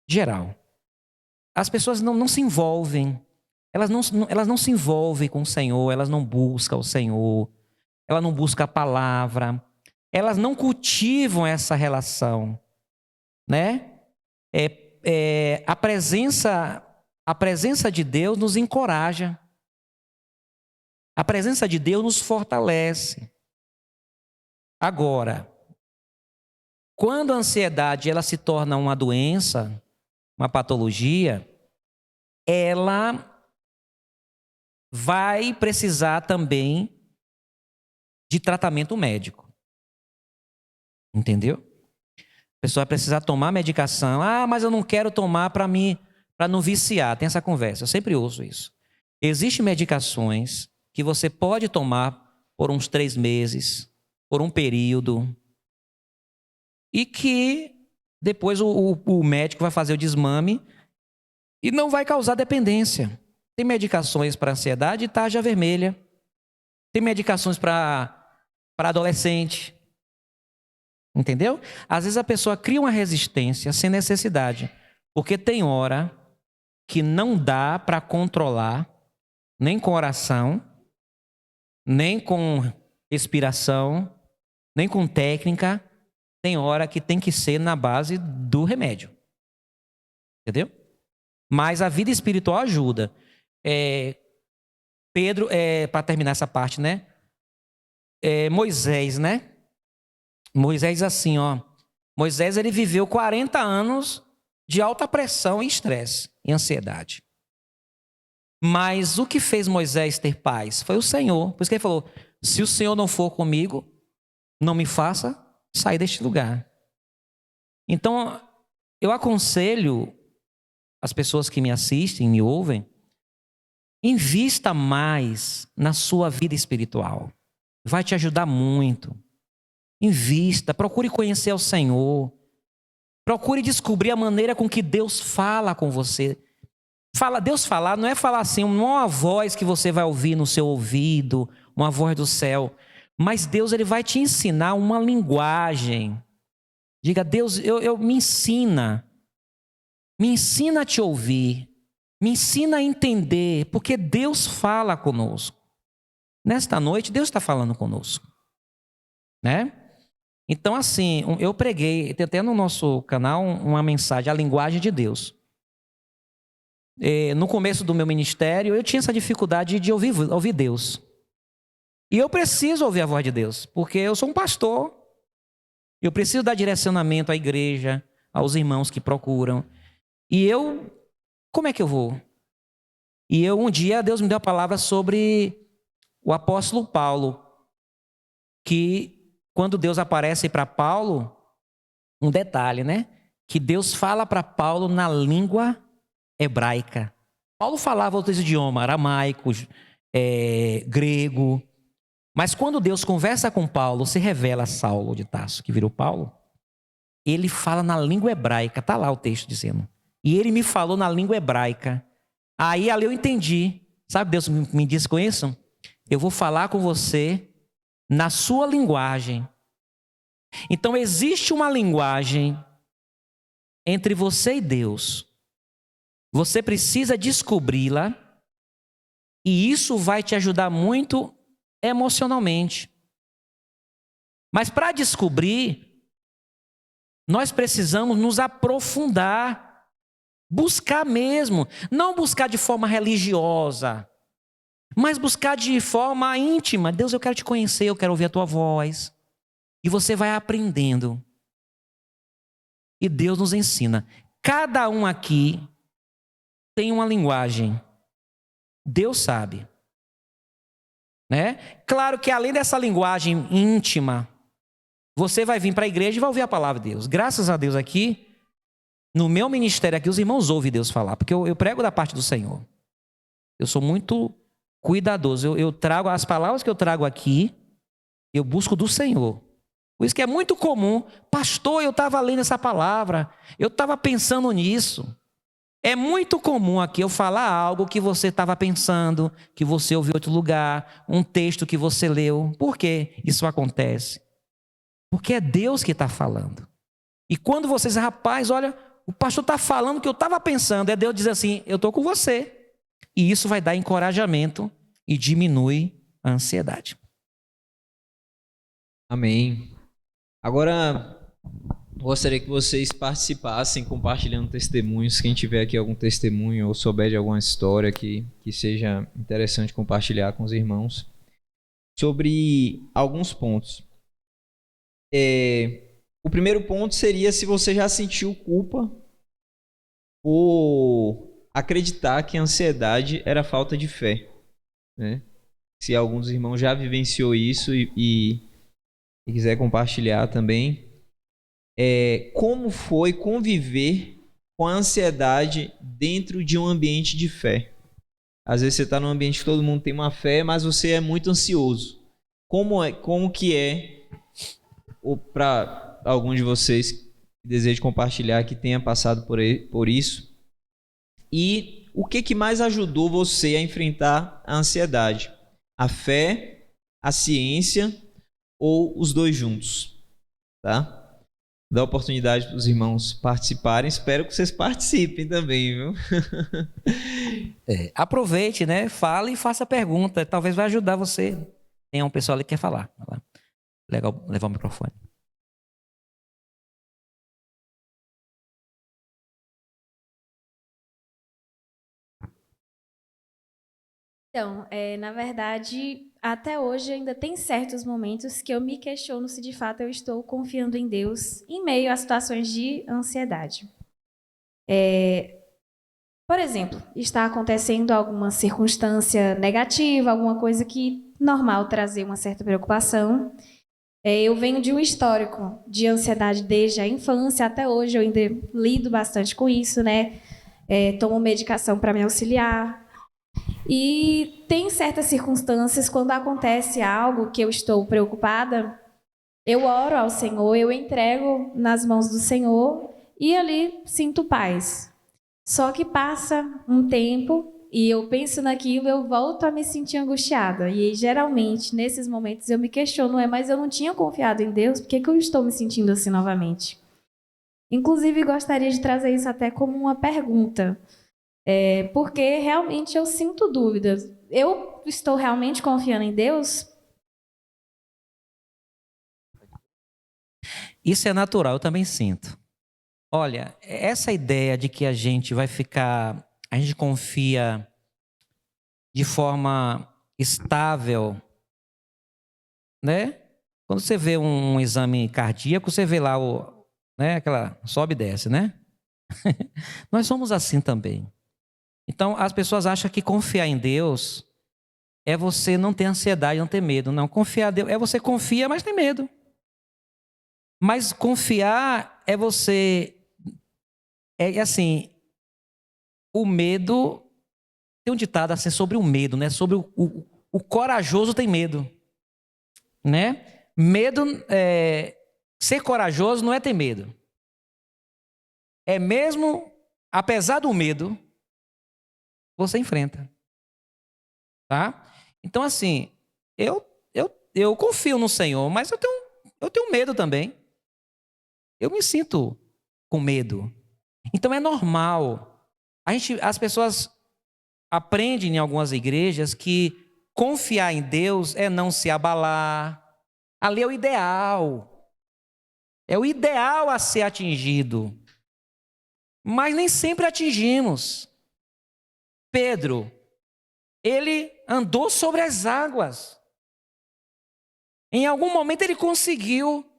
geral. As pessoas não se envolvem, elas não se envolvem com o Senhor, elas não buscam o Senhor, elas não buscam a palavra, elas não cultivam essa relação, né? A presença de Deus nos encoraja, a presença de Deus nos fortalece. Agora, quando a ansiedade ela se torna uma doença, uma patologia, ela vai precisar também de tratamento médico. Entendeu? A pessoa vai precisar tomar medicação. Ah, mas eu não quero tomar para não viciar. Tem essa conversa, eu sempre ouço isso. Existem medicações que você pode tomar por uns 3 meses, por um período, e que depois o médico vai fazer o desmame e não vai causar dependência. Tem medicações para ansiedade e tarja vermelha. Tem medicações para adolescente. Entendeu? Às vezes a pessoa cria uma resistência sem necessidade, porque tem hora que não dá para controlar, nem com oração, nem com respiração, nem com técnica. Tem hora que tem que ser na base do remédio. Entendeu? Mas a vida espiritual ajuda. Pedro, para terminar essa parte, né? Moisés, né? Moisés assim, ó. Moisés, ele viveu 40 anos de alta pressão e estresse e ansiedade. Mas o que fez Moisés ter paz foi o Senhor. Por isso que ele falou, se o Senhor não for comigo, não me faça sair deste lugar. Então, eu aconselho as pessoas que me assistem, me ouvem, invista mais na sua vida espiritual. Vai te ajudar muito. Invista, procure conhecer o Senhor. Procure descobrir a maneira com que Deus fala com você. Deus falar não é falar assim, não é uma voz que você vai ouvir no seu ouvido, uma voz do céu. Mas Deus, ele vai te ensinar uma linguagem. Diga, Deus, me ensina. Me ensina a te ouvir. Me ensina a entender, porque Deus fala conosco. Nesta noite, Deus está falando conosco. Né? Então, assim, eu preguei, tem até no nosso canal uma mensagem, a linguagem de Deus. No começo do meu ministério, eu tinha essa dificuldade de ouvir Deus. E eu preciso ouvir a voz de Deus, porque eu sou um pastor. Eu preciso dar direcionamento à igreja, aos irmãos que procuram. E como é que eu vou? E um dia Deus me deu a palavra sobre o apóstolo Paulo, que quando Deus aparece para Paulo, um detalhe, né? Que Deus fala para Paulo na língua hebraica. Paulo falava outros idiomas, aramaico, grego. Mas quando Deus conversa com Paulo, se revela Saulo de Tarso, que virou Paulo, ele fala na língua hebraica, está lá o texto dizendo. E ele me falou na língua hebraica. Aí ali eu entendi. Sabe, Deus me disse com isso? Eu vou falar com você na sua linguagem. Então existe uma linguagem entre você e Deus. Você precisa descobri-la e isso vai te ajudar muito emocionalmente. Mas para descobrir, nós precisamos nos aprofundar, buscar mesmo, não buscar de forma religiosa, mas buscar de forma íntima. Deus, eu quero te conhecer, eu quero ouvir a tua voz. E você vai aprendendo. E Deus nos ensina. Cada um aqui tem uma linguagem. Deus sabe. Né? Claro que além dessa linguagem íntima, você vai vir para a igreja e vai ouvir a palavra de Deus. Graças a Deus aqui, no meu ministério aqui, os irmãos ouvem Deus falar, porque eu prego da parte do Senhor. Eu sou muito cuidadoso. Eu trago as palavras que eu trago aqui, eu busco do Senhor. Por isso que é muito comum, pastor, eu estava lendo essa palavra, eu estava pensando nisso. É muito comum aqui eu falar algo que você estava pensando, que você ouviu em outro lugar, um texto que você leu. Por que isso acontece? Porque é Deus que está falando. E quando vocês, rapaz, olha, o pastor está falando o que eu estava pensando, Deus diz assim, eu estou com você. E isso vai dar encorajamento e diminui a ansiedade. Amém. Agora, gostaria que vocês participassem compartilhando testemunhos. Quem tiver aqui algum testemunho ou souber de alguma história que seja interessante compartilhar com os irmãos sobre alguns pontos. O primeiro ponto seria se você já sentiu culpa por acreditar que a ansiedade era falta de fé, né? Se alguns irmãos já vivenciou isso e quiser compartilhar também, como foi conviver com a ansiedade dentro de um ambiente de fé. Às vezes você está num ambiente que todo mundo tem uma fé, mas você é muito ansioso. Como que é, para algum de vocês que deseja compartilhar, que tenha passado por isso, e o que mais ajudou você a enfrentar a ansiedade? A fé, a ciência ou os dois juntos? Tá? Dá oportunidade para os irmãos participarem. Espero que vocês participem também, viu? Aproveite, né? Fale e faça pergunta. Talvez vai ajudar você. Tem um pessoal ali que quer falar. Legal, levar o microfone. Então, na verdade, até hoje ainda tem certos momentos que eu me questiono se de fato eu estou confiando em Deus em meio a situações de ansiedade. Por exemplo, está acontecendo alguma circunstância negativa, alguma coisa que normal trazer uma certa preocupação. Eu venho de um histórico de ansiedade desde a infância até hoje, eu ainda lido bastante com isso, né? Tomo medicação para me auxiliar. E tem certas circunstâncias, quando acontece algo que eu estou preocupada, eu oro ao Senhor, eu entrego nas mãos do Senhor e ali sinto paz. Só que passa um tempo e eu penso naquilo, eu volto a me sentir angustiada. E geralmente, nesses momentos, eu me questiono, mas eu não tinha confiado em Deus, por que eu estou me sentindo assim novamente? Inclusive, gostaria de trazer isso até como uma pergunta. Porque realmente eu sinto dúvidas. Eu estou realmente confiando em Deus? Isso é natural, eu também sinto. Olha, essa ideia de que a gente confia de forma estável, né? Quando você vê um exame cardíaco, você vê lá aquela sobe e desce, né? Nós somos assim também. Então, as pessoas acham que confiar em Deus é você não ter ansiedade, não ter medo. Não, confiar em Deus é você confia, mas tem medo. Mas confiar é você... É assim, o medo... Tem um ditado assim sobre o medo, né? Sobre o corajoso tem medo, né? Medo, ser corajoso não é ter medo. É mesmo, apesar do medo, você enfrenta, tá? Então assim, eu confio no Senhor, mas eu tenho medo também. Eu me sinto com medo. Então é normal. As pessoas aprendem em algumas igrejas que confiar em Deus é não se abalar. Ali é o ideal. É o ideal a ser atingido. Mas nem sempre atingimos. Pedro, ele andou sobre as águas. Em algum momento ele conseguiu,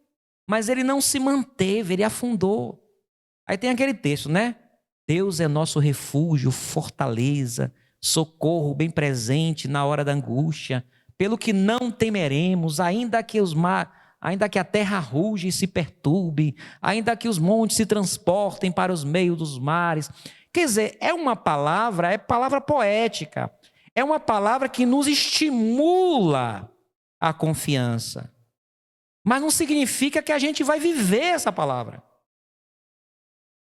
mas ele não se manteve, ele afundou. Aí tem aquele texto, né? Deus é nosso refúgio, fortaleza, socorro bem presente na hora da angústia, pelo que não temeremos, ainda que a terra ruge e se perturbe, ainda que os montes se transportem para os meios dos mares. Quer dizer, é palavra poética, é uma palavra que nos estimula a confiança, mas não significa que a gente vai viver essa palavra.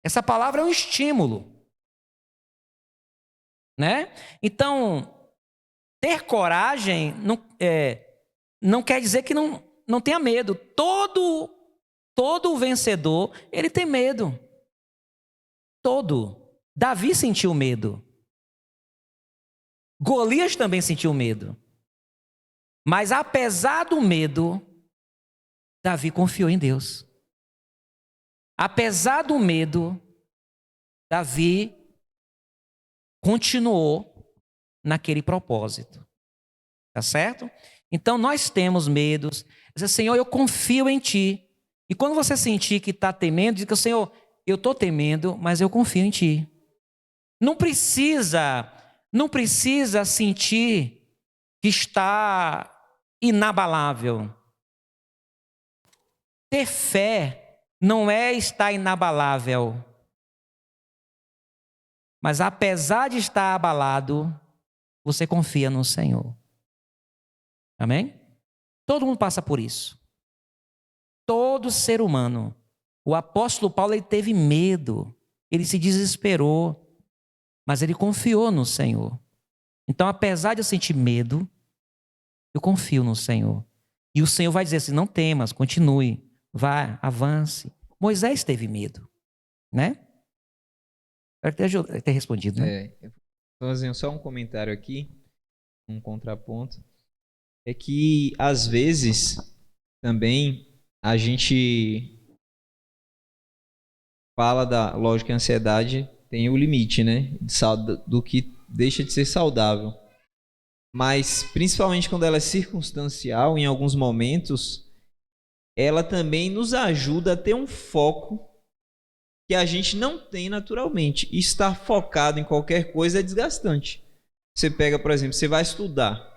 Essa palavra é um estímulo, né? Então, ter coragem não quer dizer que não tenha medo. Todo vencedor, ele tem medo. Todo. Davi sentiu medo. Golias também sentiu medo. Mas apesar do medo, Davi confiou em Deus. Apesar do medo, Davi continuou naquele propósito. Tá certo? Então nós temos medos. Dizer, Senhor, eu confio em Ti. E quando você sentir que está temendo, diz que, Senhor, eu estou temendo, mas eu confio em Ti. Não precisa sentir que está inabalável. Ter fé não é estar inabalável. Mas apesar de estar abalado, você confia no Senhor. Amém? Todo mundo passa por isso. Todo ser humano. O apóstolo Paulo, ele teve medo. Ele se desesperou. Mas ele confiou no Senhor. Então, apesar de eu sentir medo, eu confio no Senhor. E o Senhor vai dizer assim, não temas, continue. Vá, avance. Moisés teve medo, né? Espero ter respondido, né? Vou fazer só um comentário aqui, um contraponto. É que, às vezes, também a gente fala lógico que a ansiedade tem o limite, né? Do que deixa de ser saudável. Mas, principalmente quando ela é circunstancial, em alguns momentos, ela também nos ajuda a ter um foco que a gente não tem naturalmente. E estar focado em qualquer coisa é desgastante. Você pega, por exemplo, você vai estudar.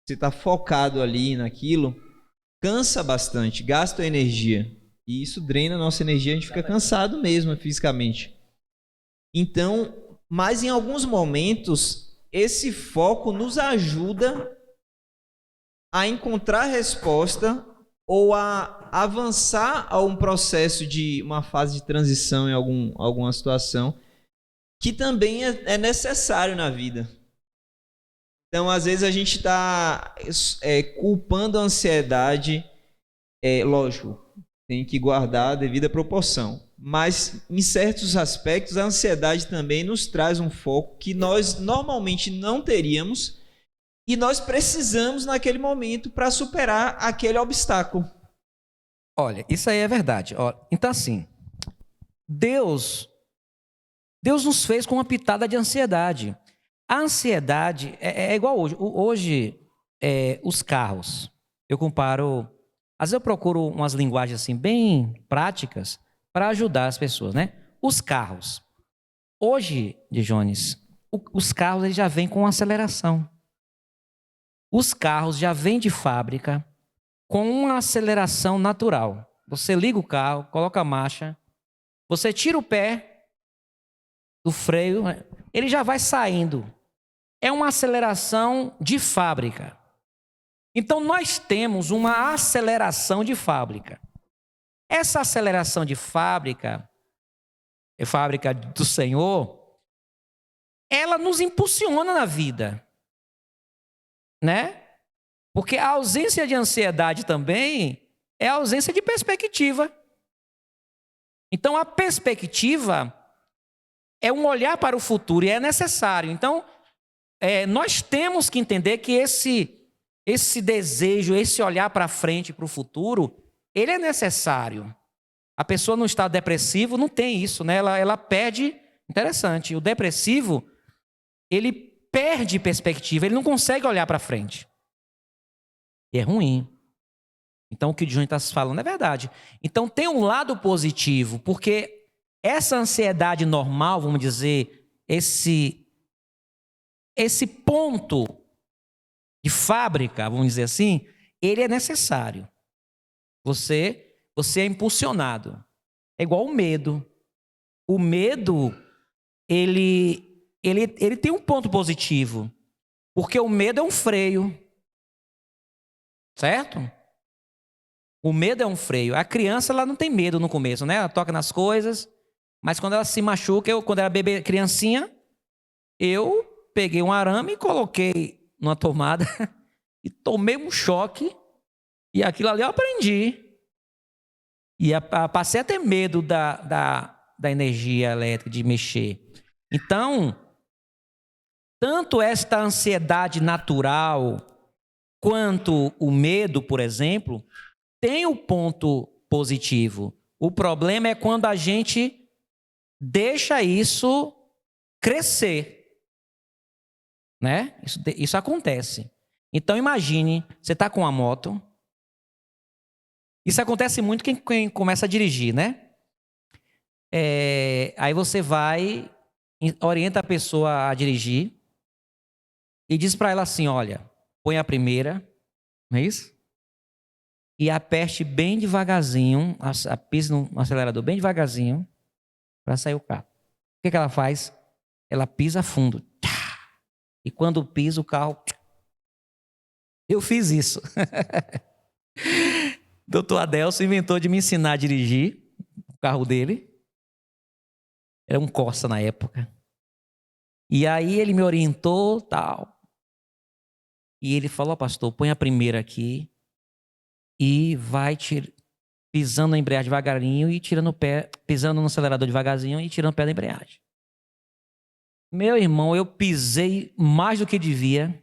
Você está focado ali naquilo, cansa bastante, gasta energia. E isso drena a nossa energia, a gente fica cansado mesmo fisicamente. Então, mas em alguns momentos, esse foco nos ajuda a encontrar resposta ou a avançar a um processo de uma fase de transição em alguma situação que também é necessário na vida. Então, às vezes a gente está culpando a ansiedade, lógico, tem que guardar a devida proporção, mas em certos aspectos a ansiedade também nos traz um foco que nós normalmente não teríamos e nós precisamos naquele momento para superar aquele obstáculo. Olha, isso aí é verdade. Então assim, Deus nos fez com uma pitada de ansiedade. A ansiedade é igual hoje. Hoje, os carros, eu comparo... Às vezes eu procuro umas linguagens assim bem práticas para ajudar as pessoas, né? Os carros. Hoje, Jones, os carros eles já vêm com aceleração. os carros já vêm de fábrica com uma aceleração natural. Você liga o carro, coloca a marcha, você tira o pé do freio, ele já vai saindo. É uma aceleração de fábrica. Então, nós temos uma aceleração de fábrica. Essa aceleração de fábrica, é fábrica do Senhor, ela nos impulsiona na vida, né? Porque a ausência de ansiedade também é a ausência de perspectiva. Então, a perspectiva é um olhar para o futuro e é necessário. Então, nós temos que entender que esse desejo, esse olhar para frente, para o futuro, ele é necessário. A pessoa no estado depressivo não tem isso, né? Ela perde. Interessante, o depressivo, ele perde perspectiva, ele não consegue olhar para frente. E é ruim. Então, o que o Júnior está falando é verdade. Então, tem um lado positivo, porque essa ansiedade normal, vamos dizer, esse ponto de fábrica, vamos dizer assim, ele é necessário. Você é impulsionado. É igual o medo. O medo, ele tem um ponto positivo, porque o medo é um freio. Certo? O medo é um freio. A criança, ela não tem medo no começo, né? Ela toca nas coisas, mas quando ela se machuca, quando era bebê, criancinha, eu peguei um arame e coloquei numa tomada e tomei um choque e aquilo ali eu aprendi. E passei a ter medo da energia elétrica, de mexer. Então, tanto esta ansiedade natural quanto o medo, por exemplo, tem o ponto positivo. O problema é quando a gente deixa isso crescer, né? Isso acontece. Então imagine, você está com uma moto. Isso acontece muito quem começa a dirigir, né? Aí você vai, orienta a pessoa a dirigir e diz para ela assim, olha, põe a primeira, não é isso? E aperte bem devagarzinho, pise no acelerador bem devagarzinho para sair o carro. O que ela faz? Ela pisa fundo. E quando pisa o carro... Eu fiz isso. Doutor Adelson inventou de me ensinar a dirigir o carro dele. Era um Corsa na época. E aí ele me orientou, tal. E ele falou, pastor, põe a primeira aqui e vai pisando na embreagem devagarinho e tirando o pé, pisando no acelerador devagarzinho e tirando o pé da embreagem. Meu irmão, eu pisei mais do que devia.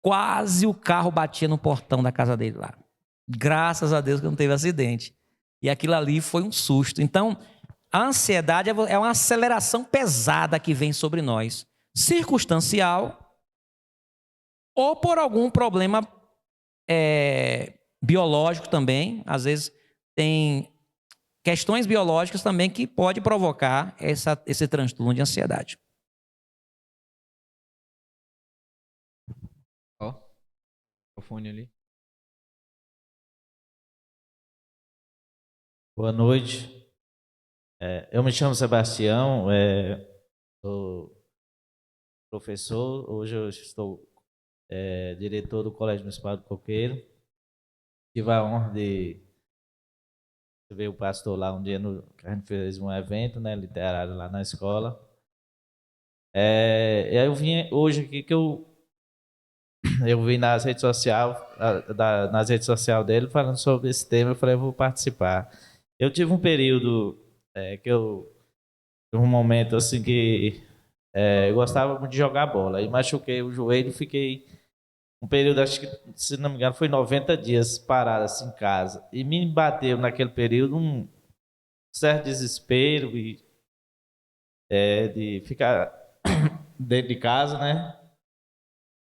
Quase o carro batia no portão da casa dele lá. Graças a Deus que não teve acidente. E aquilo ali foi um susto. Então, a ansiedade é uma aceleração pesada que vem sobre nós. Circunstancial ou por algum problema biológico também. Às vezes tem questões biológicas também que pode provocar esse transtorno de ansiedade. Ó, o microfone ali. Boa noite. Eu me chamo Sebastião, sou professor. Hoje eu estou diretor do Colégio Municipal do Coqueiro. Tive a honra de ver o pastor lá um dia que a gente fez um evento, né, literário lá na escola. E aí eu vim hoje aqui que eu vi nas redes sociais dele falando sobre esse tema. Eu falei, eu vou participar. Eu tive um período um momento assim que eu gostava muito de jogar bola. Aí machuquei o joelho e fiquei um período, acho que, se não me engano, foi 90 dias parado assim em casa. E me bateu naquele período um certo desespero de ficar dentro de casa, né?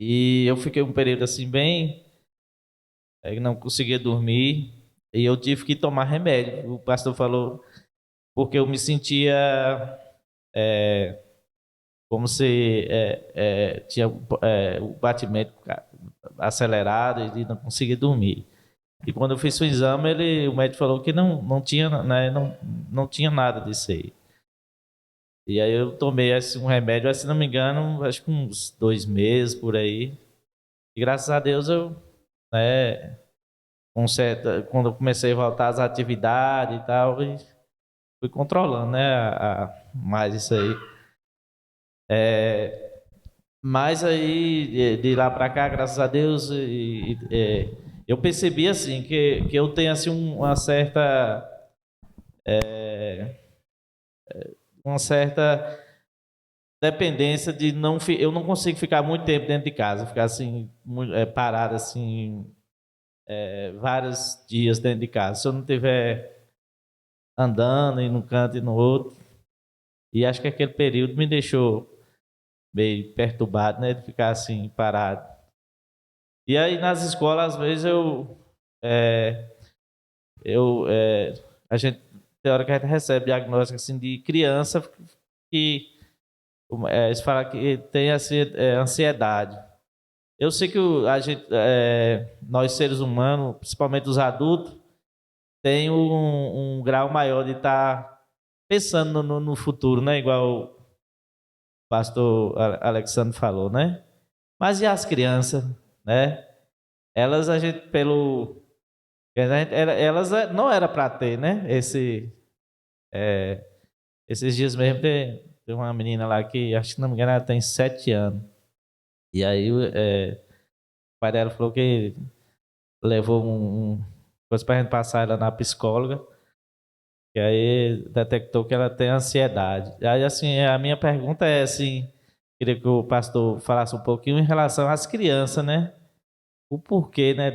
E eu fiquei um período assim bem... não conseguia dormir e eu tive que tomar remédio. O pastor falou, porque eu me sentia como se tinha o batimento acelerado e de não conseguir dormir. E quando eu fiz o exame, o médico falou que não tinha, né, não tinha nada disso aí. E aí eu tomei um remédio, se não me engano, acho que uns 2 meses por aí. E graças a Deus eu, né, quando eu comecei a voltar às atividades e tal, e fui controlando, né, mais isso aí. Mas aí, de lá para cá, graças a Deus, eu percebi assim que eu tenho assim uma certa dependência de eu não consigo ficar muito tempo dentro de casa, ficar assim parado assim vários dias dentro de casa. Se eu não estiver andando e num canto e no outro, e acho que aquele período me deixou meio perturbado, né, de ficar assim parado. E aí nas escolas às vezes a gente tem hora que a gente recebe diagnóstico assim de criança que eles falam que tem ansiedade. Eu sei que nós seres humanos, principalmente os adultos, tem um grau maior de estar pensando no futuro, né? Igual o pastor Alexandre falou, né? Mas e as crianças, né? Elas elas não era para ter, né? Esses dias mesmo tem uma menina lá que, acho que não me engano, ela tem 7 anos. E aí o pai dela falou que levou coisa para a gente passar ela na psicóloga, e aí detectou que ela tem ansiedade. E aí, assim, a minha pergunta é assim, queria que o pastor falasse um pouquinho em relação às crianças, né? O porquê, né,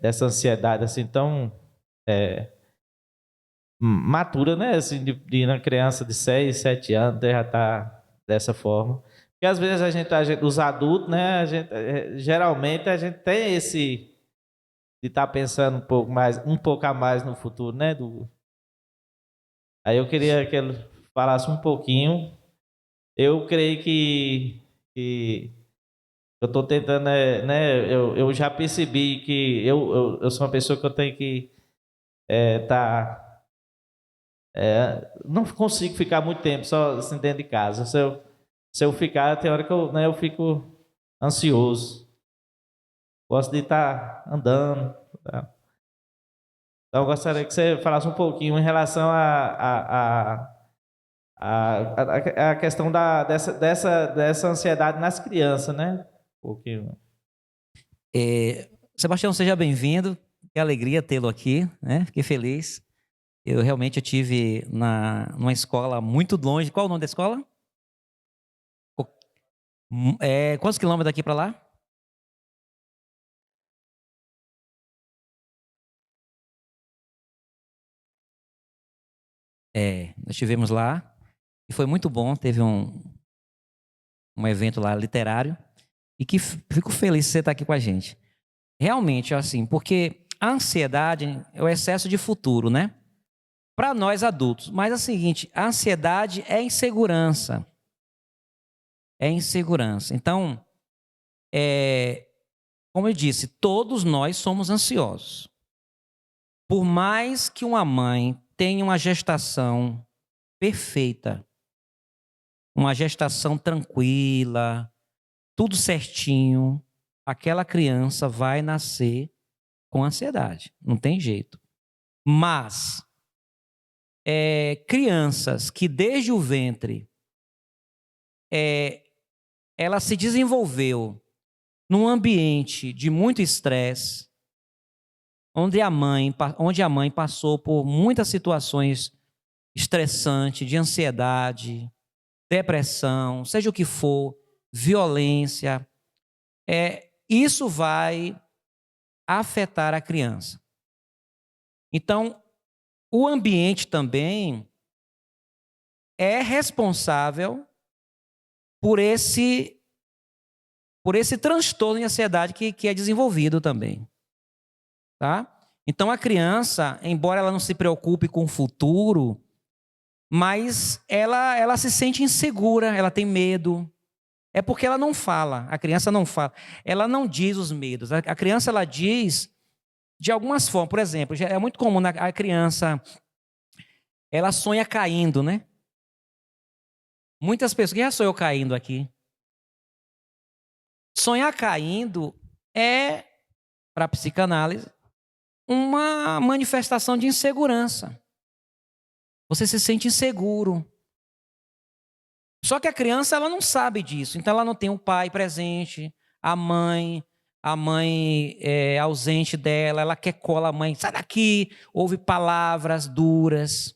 dessa ansiedade assim tão matura, né? Assim, de uma criança de 6, 7 anos já está dessa forma. Porque às vezes os adultos, né? Geralmente a gente tem esse de estar pensando um pouco a mais no futuro, né? Aí eu queria que ele falasse um pouquinho. Eu creio que eu estou tentando, né? Eu já percebi que eu sou uma pessoa que eu tenho que estar não consigo ficar muito tempo só assim dentro de casa. Se eu ficar, tem hora que eu fico ansioso. Gosto de estar andando. Tá? Então, eu gostaria que você falasse um pouquinho em relação a questão dessa ansiedade nas crianças, né? Um pouquinho. Sebastião, seja bem-vindo. Que alegria tê-lo aqui, né? Fiquei feliz. Eu realmente tive numa escola muito longe. Qual o nome da escola? Quantos quilômetros daqui para lá? Nós estivemos lá e foi muito bom. Teve um evento lá literário e que fico feliz de você estar aqui com a gente. Realmente, assim, porque a ansiedade é o excesso de futuro, né? Para nós adultos. Mas é o seguinte, a ansiedade é insegurança. É insegurança. Então, como eu disse, todos nós somos ansiosos. Por mais que uma mãe tenha uma gestação perfeita, uma gestação tranquila, tudo certinho, aquela criança vai nascer com ansiedade. Não tem jeito. Mas crianças que desde o ventre ela se desenvolveu num ambiente de muito estresse, onde a mãe passou por muitas situações estressantes, de ansiedade, depressão, seja o que for, violência, isso vai afetar a criança. Então, o ambiente também é responsável por esse transtorno de ansiedade que é desenvolvido também. Tá? Então, a criança, embora ela não se preocupe com o futuro, mas ela se sente insegura, ela tem medo, É porque ela não fala, a criança não fala. Ela não diz os medos. A criança, ela diz de algumas formas. Por exemplo, é muito comum a criança, ela sonha caindo, né? Muitas pessoas, quem já sonhou caindo aqui? Sonhar caindo é, para a psicanálise, uma manifestação de insegurança. Você se sente inseguro. Só que a criança, ela não sabe disso. Então, ela não tem um pai presente, a mãe é ausente dela, ela quer cola a mãe, sai daqui, ouve palavras duras.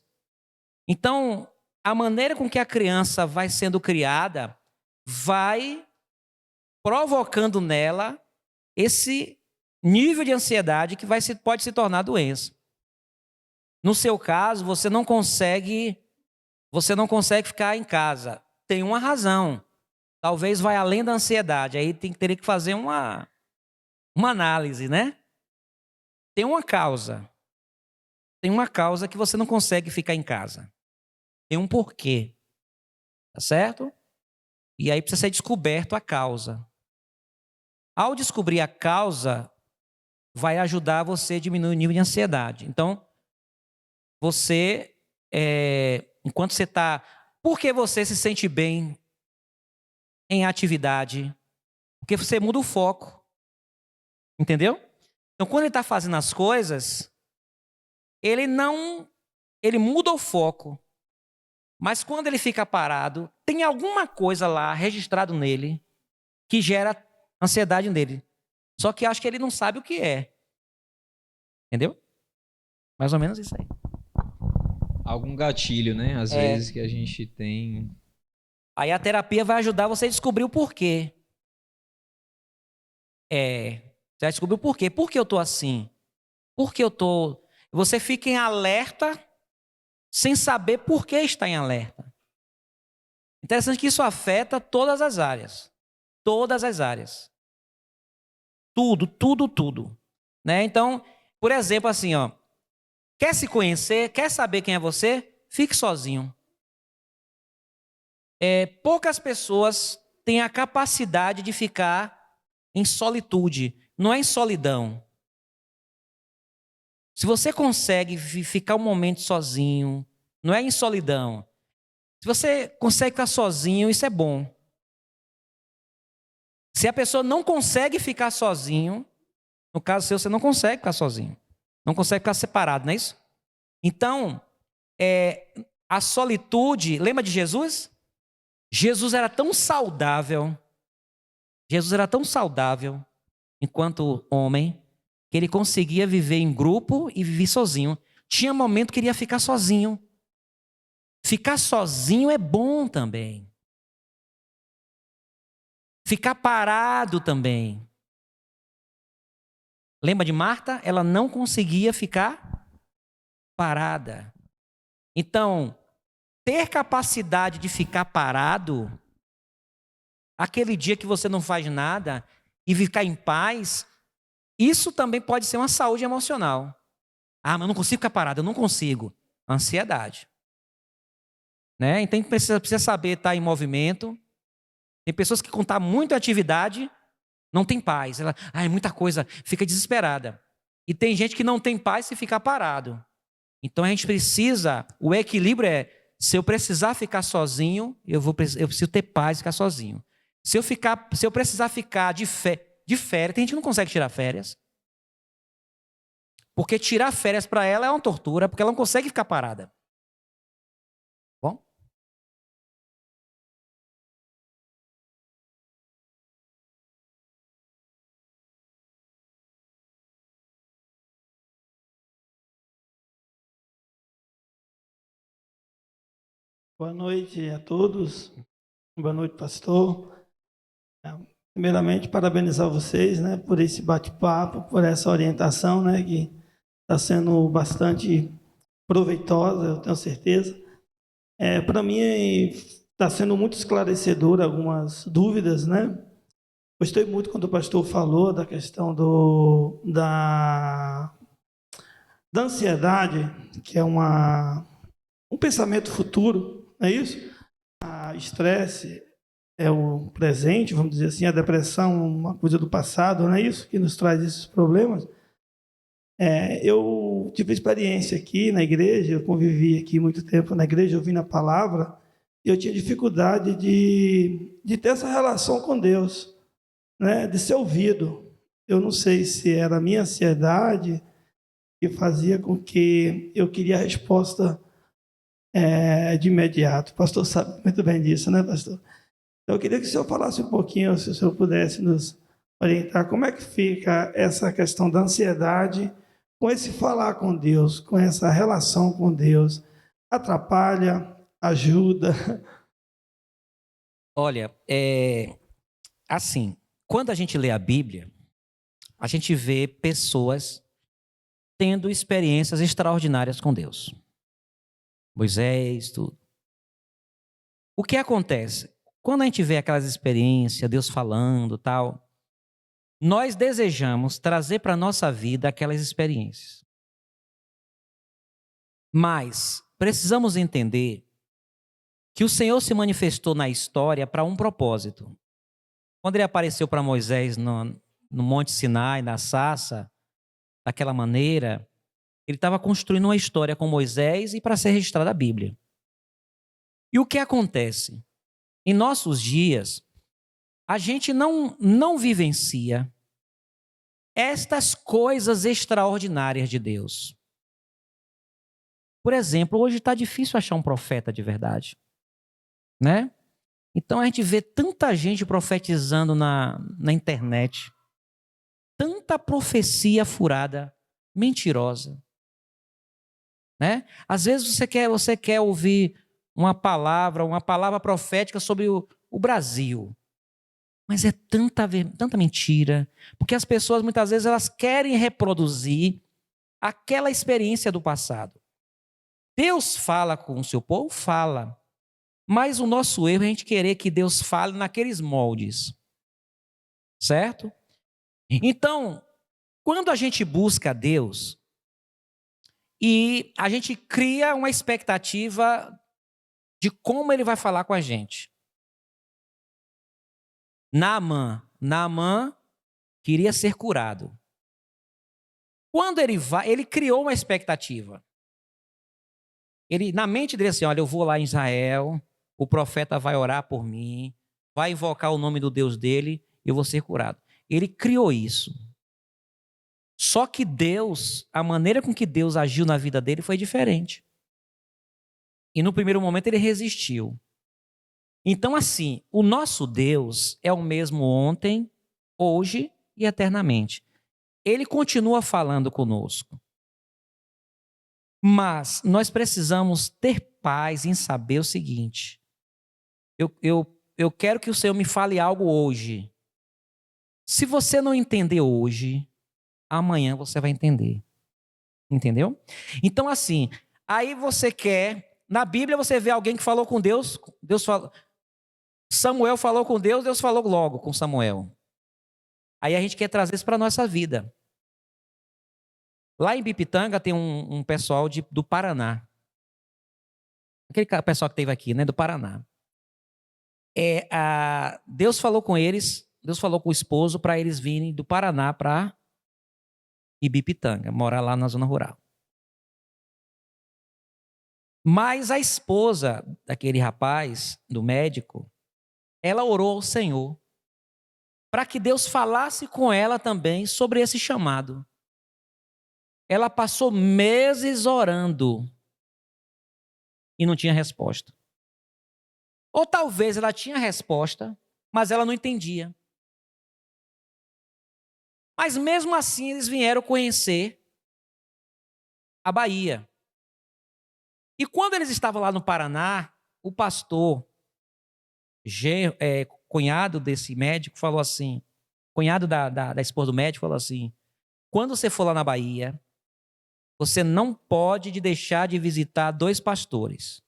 Então, a maneira com que a criança vai sendo criada vai provocando nela esse nível de ansiedade que pode se tornar doença. No seu caso, você não consegue ficar em casa. Tem uma razão. Talvez vai além da ansiedade. Aí teria que fazer uma análise, né? Tem uma causa. Tem uma causa que você não consegue ficar em casa. Tem um porquê. Tá certo? E aí precisa ser descoberto a causa. Ao descobrir a causa, vai ajudar você a diminuir o nível de ansiedade. Então, você, enquanto você está... Por que você se sente bem em atividade? Porque você muda o foco. Entendeu? Então, quando ele está fazendo as coisas, ele muda o foco. Mas quando ele fica parado, tem alguma coisa lá registrado nele que gera ansiedade nele. Só que acho que ele não sabe o que é. Entendeu? Mais ou menos isso aí. Algum gatilho, né? Às vezes que a gente tem. Aí a terapia vai ajudar você a descobrir o porquê. Você vai descobrir o porquê. Por que eu tô assim? Por que eu tô... Você fica em alerta sem saber por que está em alerta. Interessante que isso afeta todas as áreas. Todas as áreas. Tudo. Né? Então, por exemplo, assim, ó. Quer se conhecer? Quer saber quem é você? Fique sozinho. Poucas pessoas têm a capacidade de ficar em solitude. Não é em solidão. Se você consegue ficar um momento sozinho, não é em solidão. Se você consegue ficar sozinho, isso é bom. Se a pessoa não consegue ficar sozinho, no caso seu, você não consegue ficar sozinho. Não consegue ficar separado, não é isso? Então, a solitude... Lembra de Jesus? Jesus era tão saudável. Jesus era tão saudável, enquanto homem, que ele conseguia viver em grupo e viver sozinho. Tinha momento que ele ia ficar sozinho. Ficar sozinho é bom também. Ficar parado também. Lembra de Marta? Ela não conseguia ficar parada. Então, ter capacidade de ficar parado, aquele dia que você não faz nada e ficar em paz, isso também pode ser uma saúde emocional. Mas eu não consigo ficar parado, eu não consigo. Ansiedade. Né? Então, precisa saber estar em movimento. Tem pessoas que, quando está muito em atividade, não tem paz. Ela, é muita coisa, fica desesperada. E tem gente que não tem paz se ficar parado. Então, a gente precisa... O equilíbrio se eu precisar ficar sozinho, eu preciso ter paz e ficar sozinho. Se eu precisar ficar de férias, tem gente que não consegue tirar férias. Porque tirar férias para ela é uma tortura, porque ela não consegue ficar parada. Bom? Boa noite a todos. Boa noite, pastor. Primeiramente, parabenizar vocês, né, por esse bate-papo, por essa orientação, né, que está sendo bastante proveitosa, eu tenho certeza. Para mim, está sendo muito esclarecedor algumas dúvidas, né? Gostei muito quando o pastor falou da questão da ansiedade, que é um pensamento futuro, não é isso? Estresse é o presente, vamos dizer assim, a depressão, uma coisa do passado, não é isso que nos traz esses problemas. Eu tive experiência aqui na igreja, eu convivi aqui muito tempo na igreja, ouvindo a palavra, e eu tinha dificuldade de ter essa relação com Deus, né, de ser ouvido. Eu não sei se era a minha ansiedade que fazia com que eu queria a resposta de imediato. O pastor sabe muito bem disso, né, pastor? Eu queria que o senhor falasse um pouquinho, se o senhor pudesse nos orientar, como é que fica essa questão da ansiedade com esse falar com Deus, com essa relação com Deus. Atrapalha, ajuda? Olha, assim, quando a gente lê a Bíblia, a gente vê pessoas tendo experiências extraordinárias com Deus. Moisés, tudo. O que acontece? Quando a gente vê aquelas experiências, Deus falando, tal, nós desejamos trazer para a nossa vida aquelas experiências. Mas precisamos entender que o Senhor se manifestou na história para um propósito. Quando ele apareceu para Moisés no Monte Sinai, na sarça, daquela maneira, ele estava construindo uma história com Moisés e para ser registrada a Bíblia. E o que acontece? Em nossos dias, a gente não vivencia estas coisas extraordinárias de Deus. Por exemplo, hoje está difícil achar um profeta de verdade, né? Então a gente vê tanta gente profetizando na internet, tanta profecia furada, mentirosa, né? Às vezes você quer ouvir uma palavra profética sobre o Brasil. Mas é tanta mentira, porque as pessoas muitas vezes elas querem reproduzir aquela experiência do passado. Deus fala com o seu povo? Fala. Mas o nosso erro é a gente querer que Deus fale naqueles moldes. Certo? Então, quando a gente busca Deus e a gente cria uma expectativa de como ele vai falar com a gente. Naamã queria ser curado. Quando ele criou uma expectativa. Ele, na mente dele assim, olha, eu vou lá em Israel, o profeta vai orar por mim, vai invocar o nome do Deus dele, eu vou ser curado. Ele criou isso. Só que Deus, a maneira com que Deus agiu na vida dele foi diferente. E no primeiro momento ele resistiu. Então, assim, o nosso Deus é o mesmo ontem, hoje e eternamente. Ele continua falando conosco. Mas nós precisamos ter paz em saber o seguinte. Eu quero que o Senhor me fale algo hoje. Se você não entender hoje, amanhã você vai entender. Entendeu? Então, assim, aí você quer... Na Bíblia você vê alguém que falou com Deus, Samuel falou com Deus, Deus falou logo com Samuel. Aí a gente quer trazer isso para a nossa vida. Lá em Ibipitanga tem um pessoal do Paraná. Aquele pessoal que teve aqui, né, do Paraná. Deus falou com eles, Deus falou com o esposo para eles virem do Paraná para Ibipitanga, morar lá na zona rural. Mas a esposa daquele rapaz, do médico, ela orou ao Senhor para que Deus falasse com ela também sobre esse chamado. Ela passou meses orando e não tinha resposta. Ou talvez ela tinha resposta, mas ela não entendia. Mas mesmo assim eles vieram conhecer a Bahia. E quando eles estavam lá no Paraná, o pastor, cunhado desse médico, falou assim, cunhado da esposa do médico falou assim, quando você for lá na Bahia, você não pode deixar de visitar 2 pastores.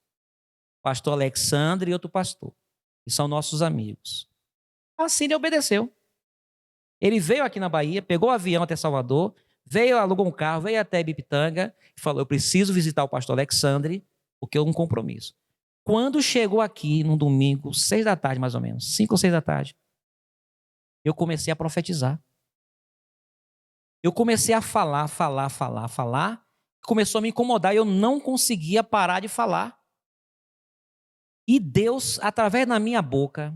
Pastor Alexandre e outro pastor, que são nossos amigos. Assim ele obedeceu. Ele veio aqui na Bahia, pegou o avião até Salvador, alugou um carro, veio até Ibipitanga e falou, eu preciso visitar o pastor Alexandre, porque é um compromisso. Quando chegou aqui, num domingo, 6 da tarde mais ou menos, 5 ou 6 da tarde, eu comecei a profetizar. Eu comecei a falar. Começou a me incomodar e eu não conseguia parar de falar. E Deus, através da minha boca,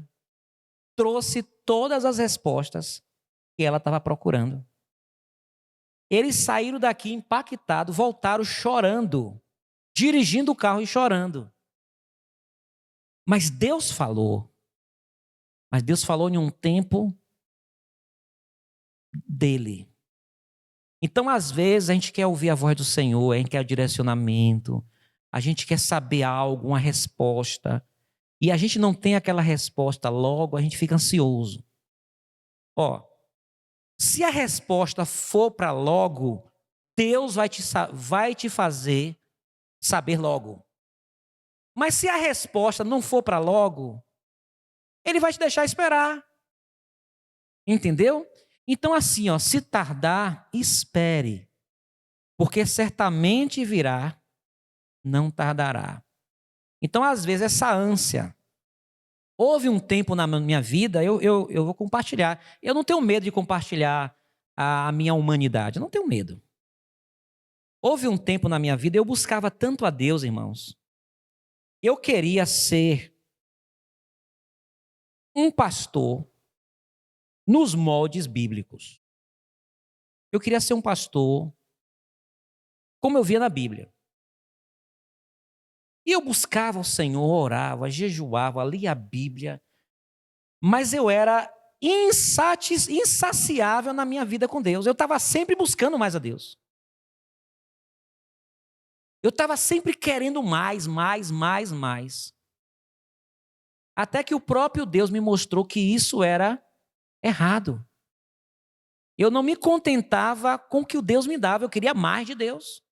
trouxe todas as respostas que ela estava procurando. Eles saíram daqui impactados, voltaram chorando, dirigindo o carro e chorando. Mas Deus falou em um tempo dele. Então, às vezes, a gente quer ouvir a voz do Senhor, a gente quer o direcionamento, a gente quer saber algo, uma resposta, e a gente não tem aquela resposta logo, a gente fica ansioso. Se a resposta for para logo, Deus vai te fazer saber logo. Mas se a resposta não for para logo, Ele vai te deixar esperar. Entendeu? Então assim, se tardar, espere. Porque certamente virá, não tardará. Então, às vezes, essa ânsia. Houve um tempo na minha vida, eu vou compartilhar. Eu não tenho medo de compartilhar a minha humanidade. Eu não tenho medo. Houve um tempo na minha vida, eu buscava tanto a Deus, irmãos. Eu queria ser um pastor nos moldes bíblicos. Eu queria ser um pastor como eu via na Bíblia. E eu buscava o Senhor, orava, jejuava, lia a Bíblia, mas eu era insaciável na minha vida com Deus. Eu estava sempre buscando mais a Deus. Eu estava sempre querendo mais. Até que o próprio Deus me mostrou que isso era errado. Eu não me contentava com o que o Deus me dava, eu queria mais de Deus.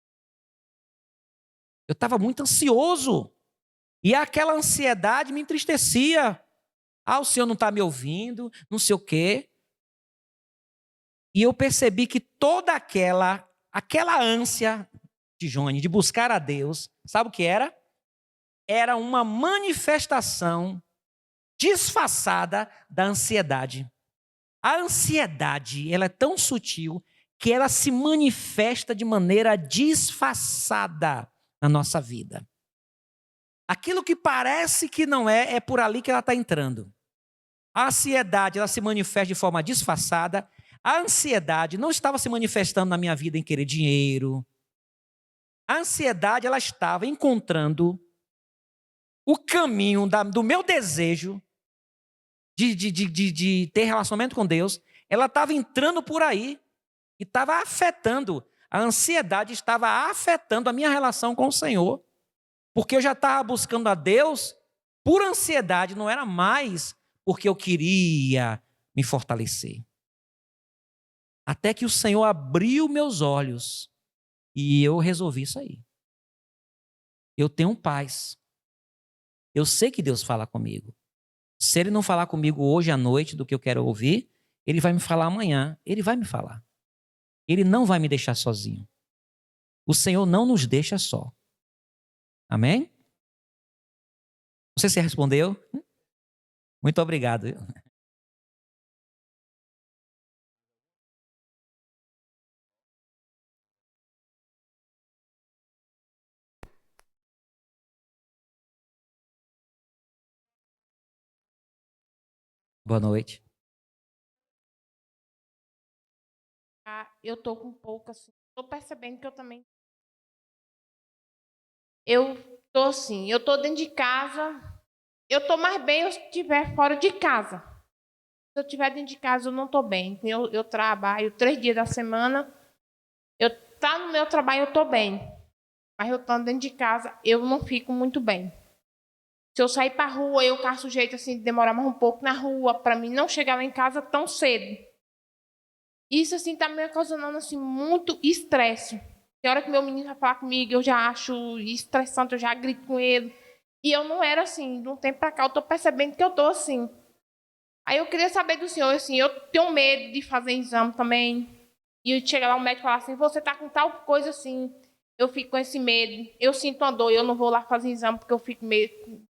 Eu estava muito ansioso. E aquela ansiedade me entristecia. O Senhor não está me ouvindo, não sei o quê. E eu percebi que toda aquela ânsia de Jônia de buscar a Deus, sabe o que era? Era uma manifestação disfarçada da ansiedade. A ansiedade, ela é tão sutil que ela se manifesta de maneira disfarçada na nossa vida. Aquilo que parece que não é por ali que ela está entrando. A ansiedade, ela se manifesta de forma disfarçada. A ansiedade não estava se manifestando na minha vida em querer dinheiro. A ansiedade, ela estava encontrando o caminho do meu desejo de ter relacionamento com Deus. Ela estava entrando por aí e estava afetando. A ansiedade estava afetando a minha relação com o Senhor. Porque eu já estava buscando a Deus por ansiedade, não era mais porque eu queria me fortalecer. Até que o Senhor abriu meus olhos e eu resolvi sair. Eu tenho paz. Eu sei que Deus fala comigo. Se Ele não falar comigo hoje à noite do que eu quero ouvir, Ele vai me falar amanhã. Ele vai me falar. Ele não vai me deixar sozinho. O Senhor não nos deixa só. Amém? Não sei se você respondeu. Muito obrigado. Boa noite. Eu tô com pouco, assim. Tô percebendo que eu também. Eu tô assim, eu tô dentro de casa. Eu tô mais bem se eu estiver fora de casa. Se eu estiver dentro de casa, eu não tô bem. Eu trabalho 3 dias da semana. Tá no meu trabalho, eu tô bem. Mas eu tô dentro de casa, eu não fico muito bem. Se eu sair pra rua, eu caço jeito assim de demorar mais um pouco na rua, pra mim não chegar lá em casa tão cedo. Isso assim tá me causando assim muito estresse. Tem hora que meu menino vai falar comigo, eu já acho estressante, eu já grito com ele. E eu não era assim, de um tempo pra cá eu tô percebendo que eu tô assim. Aí eu queria saber do senhor, assim, eu tenho medo de fazer exame também. E chega lá o médico e fala assim, você tá com tal coisa assim. Eu fico com esse medo, eu sinto uma dor, eu não vou lá fazer exame porque eu fico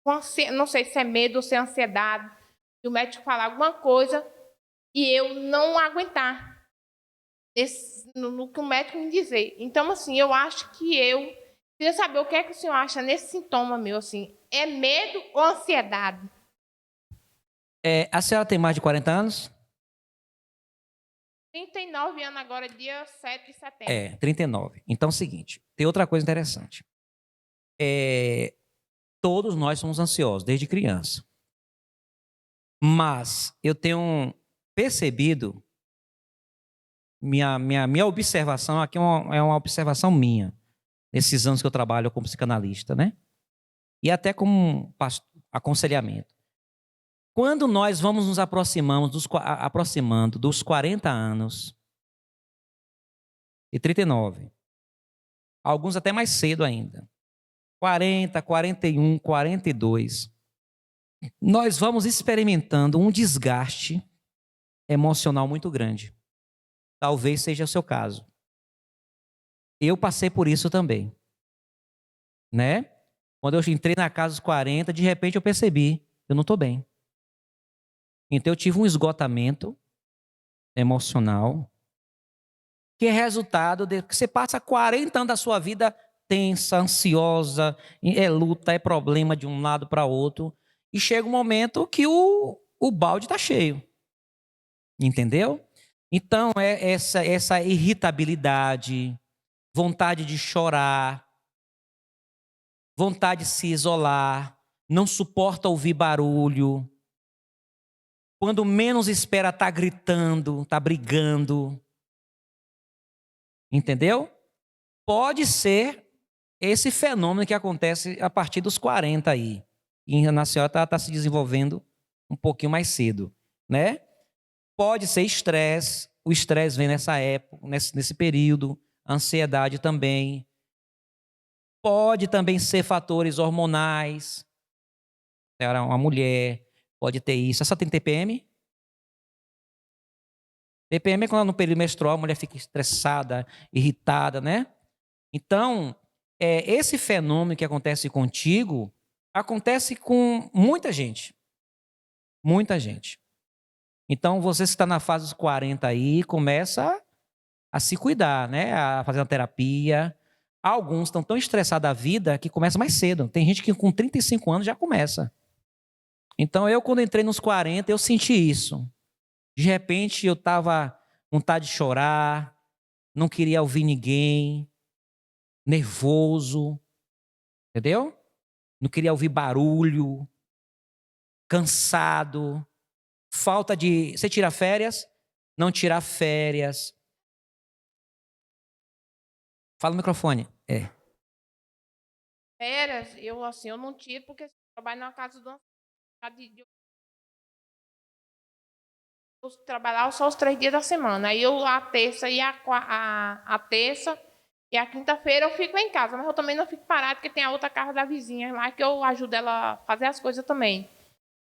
não sei se é medo ou se é ansiedade, de o médico falar alguma coisa e eu não aguentar no que o médico me dizer. Então, assim, eu acho que eu queria saber o que é que o senhor acha nesse sintoma meu, assim. É medo ou ansiedade? A senhora tem mais de 40 anos? 39 anos agora, dia 7 de setembro. 39. Então é o seguinte, tem outra coisa interessante. Todos nós somos ansiosos, desde criança. Mas eu tenho percebido, minha observação aqui é uma observação minha, nesses anos que eu trabalho como psicanalista, né? E até como aconselhamento. Quando nós vamos nos aproximando dos 40 anos e 39, alguns até mais cedo ainda, 40, 41, 42, nós vamos experimentando um desgaste emocional muito grande. Talvez seja o seu caso. Eu passei por isso também, né? Quando eu entrei na casa dos 40, de repente eu percebi, eu não estou bem. Então eu tive um esgotamento emocional, que é resultado de que você passa 40 anos da sua vida tensa, ansiosa, é luta, é problema de um lado para outro, e chega um momento que o balde está cheio. Entendeu? Então é essa irritabilidade, vontade de chorar, vontade de se isolar, não suporta ouvir barulho. Quando menos espera, está gritando, está brigando. Entendeu? Pode ser esse fenômeno que acontece a partir dos 40 aí. E na senhora está se desenvolvendo um pouquinho mais cedo, né? Pode ser estresse, o estresse vem nessa época, nesse período, ansiedade também. Pode também ser fatores hormonais. Era uma mulher, pode ter isso. Essa tem TPM? TPM é quando no período menstrual a mulher fica estressada, irritada, né? Então, esse fenômeno que acontece contigo, acontece com muita gente. Muita gente. Então, você que está na fase dos 40 aí, começa a se cuidar, né? A fazer uma terapia. Alguns estão tão estressados da vida que começa mais cedo. Tem gente que com 35 anos já começa. Então, eu quando entrei nos 40, eu senti isso. De repente, eu estava com vontade de chorar, não queria ouvir ninguém, nervoso, entendeu? Não queria ouvir barulho, cansado, falta de... Você tira férias? Não tirar férias. Fala no microfone. Férias, eu não tiro porque eu trabalho na casa do eu trabalhava só os 3 dias da semana. Aí a terça e a terça e a quinta-feira eu fico em casa, mas eu também não fico parada porque tem a outra casa da vizinha lá que eu ajudo ela a fazer as coisas também.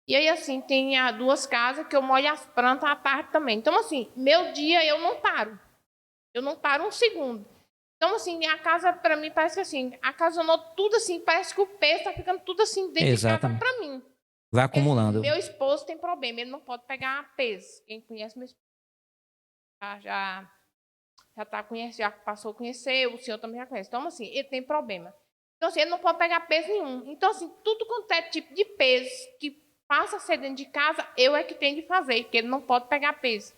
E aí, assim, tem 2 casas que eu molho as plantas à tarde também. Então, assim, meu dia eu não paro. Eu não paro um segundo. Então, assim, a casa, para mim, parece que assim, a casa tudo assim, parece que o peso tá ficando tudo assim dentro de casa para mim. Vai acumulando. Meu esposo tem problema, ele não pode pegar peso. Quem conhece meu esposo já tá conhecendo, já passou a conhecer, o senhor também já conhece. Então, assim, ele tem problema. Então, assim, ele não pode pegar peso nenhum. Então, assim, tudo quanto é tipo de peso que passa a ser dentro de casa, eu é que tenho de fazer, porque ele não pode pegar peso.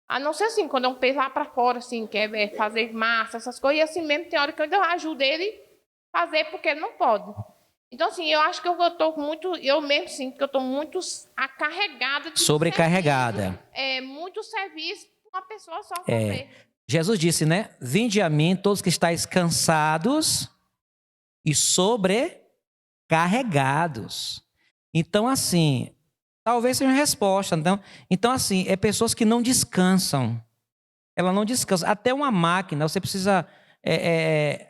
A não ser assim, quando é um peso lá para fora, assim, quer fazer massa, essas coisas, e assim mesmo tem hora que eu ainda ajudo ele a fazer, porque ele não pode. Então, assim, eu acho que eu estou muito, eu mesmo sinto que eu estou muito acarregada de sobrecarregada. Serviço, muito serviço para uma pessoa só fazer. Jesus disse, né? Vinde a mim todos que estáis cansados e sobrecarregados. Então, assim, talvez seja uma resposta. Então, assim, pessoas que não descansam. Ela não descansa. Até uma máquina, você precisa...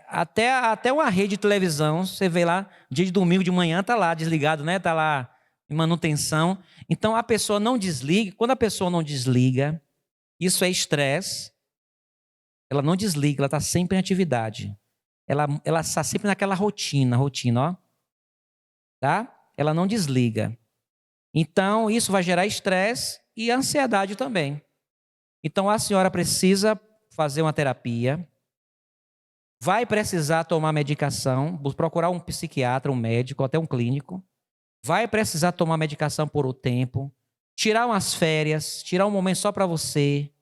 até uma rede de televisão, você vê lá, dia de domingo de manhã, tá lá desligado, né? Tá lá em manutenção. Então, a pessoa não desliga. Quando a pessoa não desliga, isso é estresse. Ela não desliga, ela está sempre em atividade. Ela está sempre naquela rotina, ó. Tá? ela não desliga. Então, isso vai gerar estresse e ansiedade também. Então, a senhora precisa fazer uma terapia, vai precisar tomar medicação, procurar um psiquiatra, um médico, até um clínico, vai precisar tomar medicação por um tempo, tirar umas férias, tirar um momento só para você,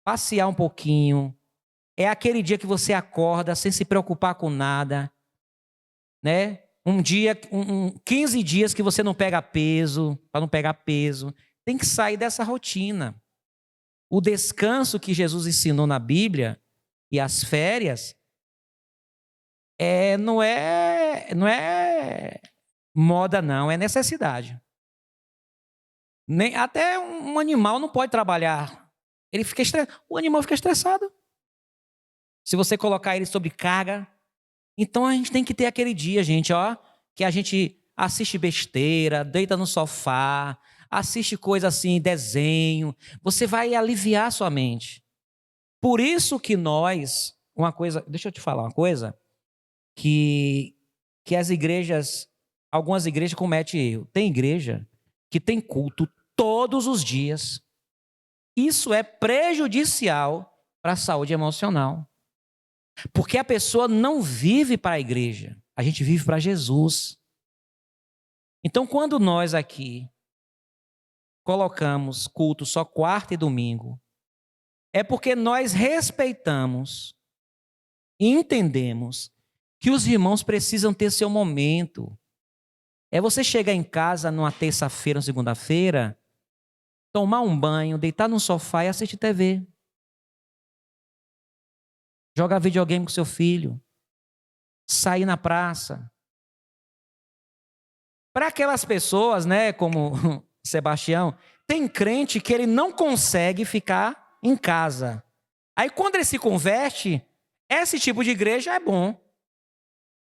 passear um pouquinho. É aquele dia que você acorda sem se preocupar com nada, né? 15 dias que você não pega peso, para não pegar peso. Tem que sair dessa rotina. O descanso que Jesus ensinou na Bíblia e as férias não é moda, não, é necessidade. Até um animal não pode trabalhar. Ele fica o animal fica estressado. Se você colocar ele sob carga. Então a gente tem que ter aquele dia, gente, que a gente assiste besteira, deita no sofá, assiste coisa assim, desenho. Você vai aliviar sua mente. Por isso que deixa eu te falar uma coisa, que algumas igrejas cometem erro. Tem igreja que tem culto todos os dias. Isso é prejudicial para a saúde emocional. Porque a pessoa não vive para a igreja, a gente vive para Jesus. Então, quando nós aqui colocamos culto só quarta e domingo, é porque nós respeitamos e entendemos que os irmãos precisam ter seu momento. É você chegar em casa numa terça-feira, uma segunda-feira, tomar um banho, deitar no sofá e assistir TV. Jogar videogame com seu filho. Sair na praça. Para aquelas pessoas, né, como Sebastião, tem crente que ele não consegue ficar em casa. Aí quando ele se converte, esse tipo de igreja é bom.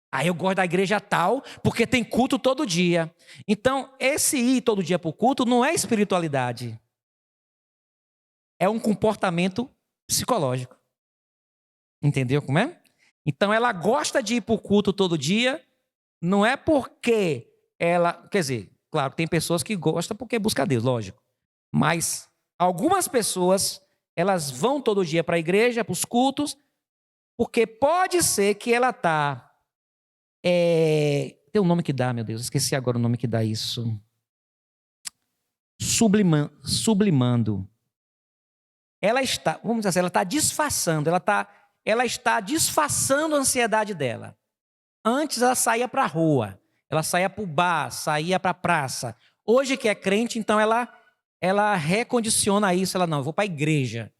Aí eu gosto da igreja tal, porque tem culto todo dia. Então, esse ir todo dia para o culto não é espiritualidade. É um comportamento psicológico. Entendeu como é? Então, ela gosta de ir para o culto todo dia, não é porque quer dizer, claro, tem pessoas que gostam porque busca Deus, lógico. Mas algumas pessoas, elas vão todo dia para a igreja, para os cultos, porque pode ser que ela está... tem um nome que dá, meu Deus, esqueci agora o nome que dá isso. Sublimando. Ela está, vamos dizer assim, ela está disfarçando, ela está disfarçando a ansiedade dela. Antes ela saía para a rua, ela saía para o bar, saía para a praça. Hoje que é crente, então ela recondiciona isso. Ela não, eu vou para a igreja.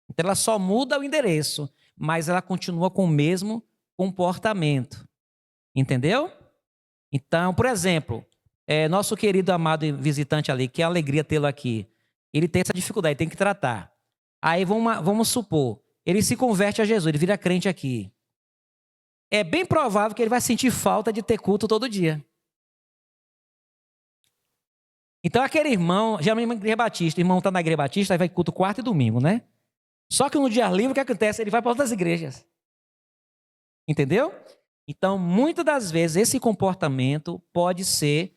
Então ela só muda o endereço, mas ela continua com o mesmo comportamento. Entendeu? Então, por exemplo, nosso querido amado visitante ali, que é a alegria tê-lo aqui, ele tem essa dificuldade, tem que tratar. Aí vamos supor, ele se converte a Jesus, ele vira crente aqui. É bem provável que ele vai sentir falta de ter culto todo dia. Então aquele irmão, geralmente na igreja batista, o irmão está na igreja batista, aí vai culto quarta e domingo, né? Só que no dia livre, o que acontece? Ele vai para outras igrejas. Entendeu? Então, muitas das vezes, esse comportamento pode ser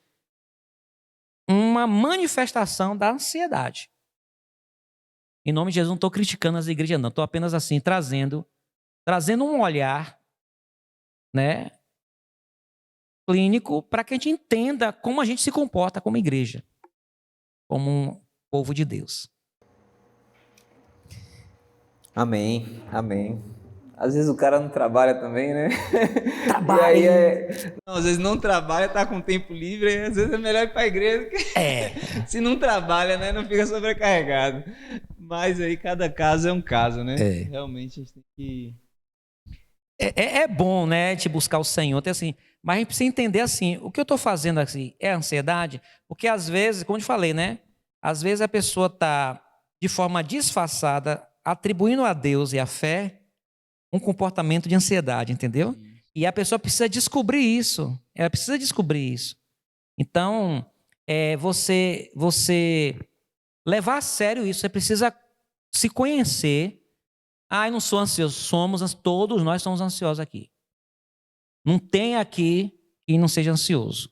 uma manifestação da ansiedade. Em nome de Jesus, não estou criticando as igrejas, não. Estou apenas assim, trazendo um olhar, né, clínico para que a gente entenda como a gente se comporta como igreja, como um povo de Deus. Amém, amém. Às vezes o cara não trabalha também, né? Trabalha. E aí não, às vezes não trabalha, tá com tempo livre, e às vezes é melhor ir para a igreja, porque se não trabalha, né, não fica sobrecarregado. Mas aí cada caso é um caso, né? Realmente a gente tem que... É bom, né, de buscar o Senhor, assim, mas a gente precisa entender assim, o que eu estou fazendo assim é ansiedade, porque às vezes, como eu te falei, né, às vezes a pessoa está de forma disfarçada atribuindo a Deus e à fé um comportamento de ansiedade, entendeu? E a pessoa precisa descobrir isso, ela precisa descobrir isso. Então, você levar a sério isso, você precisa se conhecer. Eu não sou ansioso. Todos nós somos ansiosos aqui. Não tem aqui quem não seja ansioso.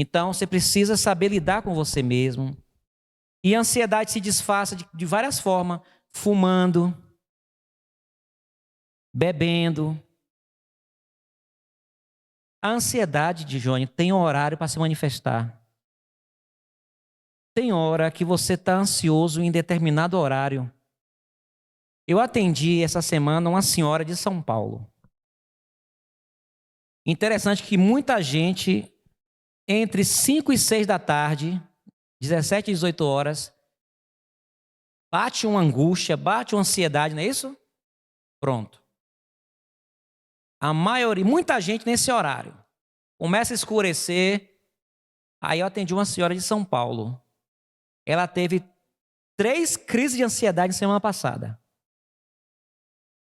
Então, você precisa saber lidar com você mesmo. E a ansiedade se disfarça de várias formas. Fumando, bebendo. A ansiedade, Johnny, tem horário para se manifestar. Tem hora que você está ansioso em determinado horário. Eu atendi essa semana uma senhora de São Paulo. Interessante que muita gente, entre 5 e 6 da tarde, 17 e 18 horas, bate uma angústia, bate uma ansiedade, não é isso? Pronto. A maioria, muita gente nesse horário. Começa a escurecer. Aí eu atendi uma senhora de São Paulo. Ela teve 3 crises de ansiedade na semana passada.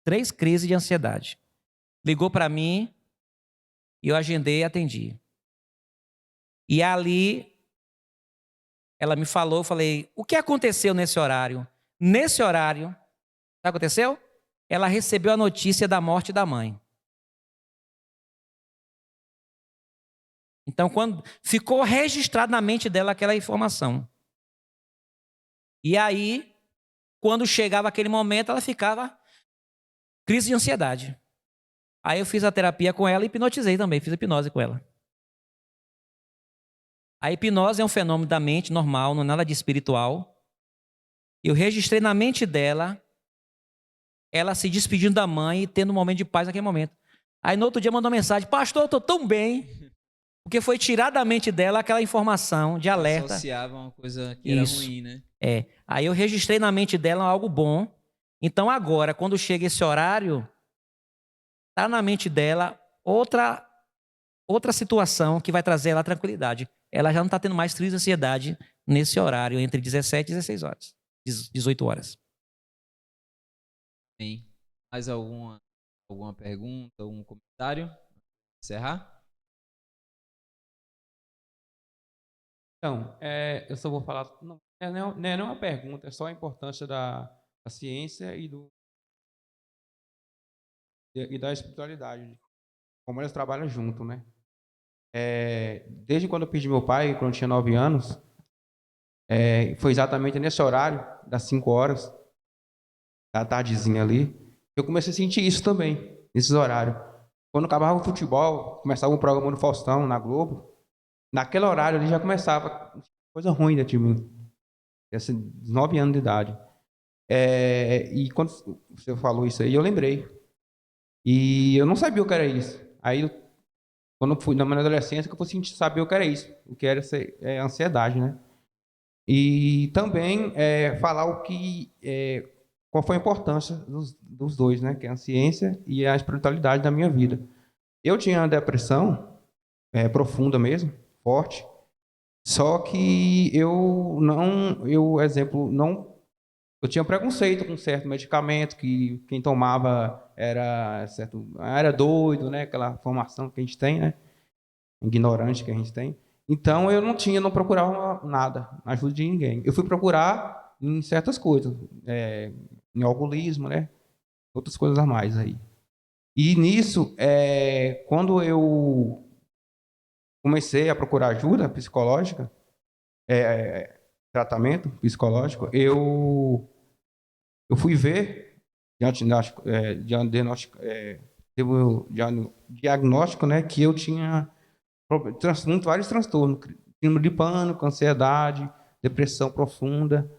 3 crises de ansiedade. Ligou para mim, e eu agendei e atendi. E ali, ela me falou, eu falei, o que aconteceu nesse horário? Nesse horário, sabe o que aconteceu? Ela recebeu a notícia da morte da mãe. Então, quando ficou registrado na mente dela aquela informação. E aí, quando chegava aquele momento, ela ficava crise de ansiedade. Aí eu fiz a terapia com ela e hipnotizei também, fiz hipnose com ela. A hipnose é um fenômeno da mente normal, não é nada de espiritual. Eu registrei na mente dela, ela se despedindo da mãe e tendo um momento de paz naquele momento. Aí no outro dia mandou uma mensagem, pastor, eu estou tão bem, porque foi tirar da mente dela aquela informação de alerta. Associava uma coisa que era ruim, né? Aí eu registrei na mente dela algo bom. Então agora, quando chega esse horário, está na mente dela outra situação que vai trazer ela tranquilidade. Ela já não está tendo mais crise de ansiedade nesse horário, entre 17 e 16 horas, 18 horas. Bem, mais alguma pergunta, algum comentário? Encerrar? Então, eu só vou falar, não é uma pergunta, é só a importância da ciência e da espiritualidade, como elas trabalham junto, né? Desde quando eu perdi meu pai, quando eu tinha 9 anos, foi exatamente nesse horário, das 5 horas, da tardezinha ali, eu comecei a sentir isso também, nesses horários. Quando acabava o futebol, começava um programa no Faustão, na Globo, naquele horário ali já começava coisa ruim dentro de mim. 9 anos de idade. E quando você falou isso aí, eu lembrei. E eu não sabia o que era isso. Aí, quando eu fui na minha adolescência, que eu fui saber o que era isso. O que era ansiedade, né? E também falar qual foi a importância dos dois, né? Que é a ciência e a espiritualidade da minha vida. Eu tinha uma depressão profunda mesmo, forte. Só que eu tinha preconceito com certo medicamento, que quem tomava era doido, né? Aquela formação que a gente tem, né? Ignorante que a gente tem. Então eu não procurava nada, ajuda de ninguém. Eu fui procurar em certas coisas, em alcoolismo, né? Outras coisas a mais aí. E nisso, quando eu comecei a procurar ajuda psicológica, tratamento psicológico, eu fui ver diagnóstico, né, que eu tinha vários transtornos, síndrome de pânico, ansiedade, depressão profunda.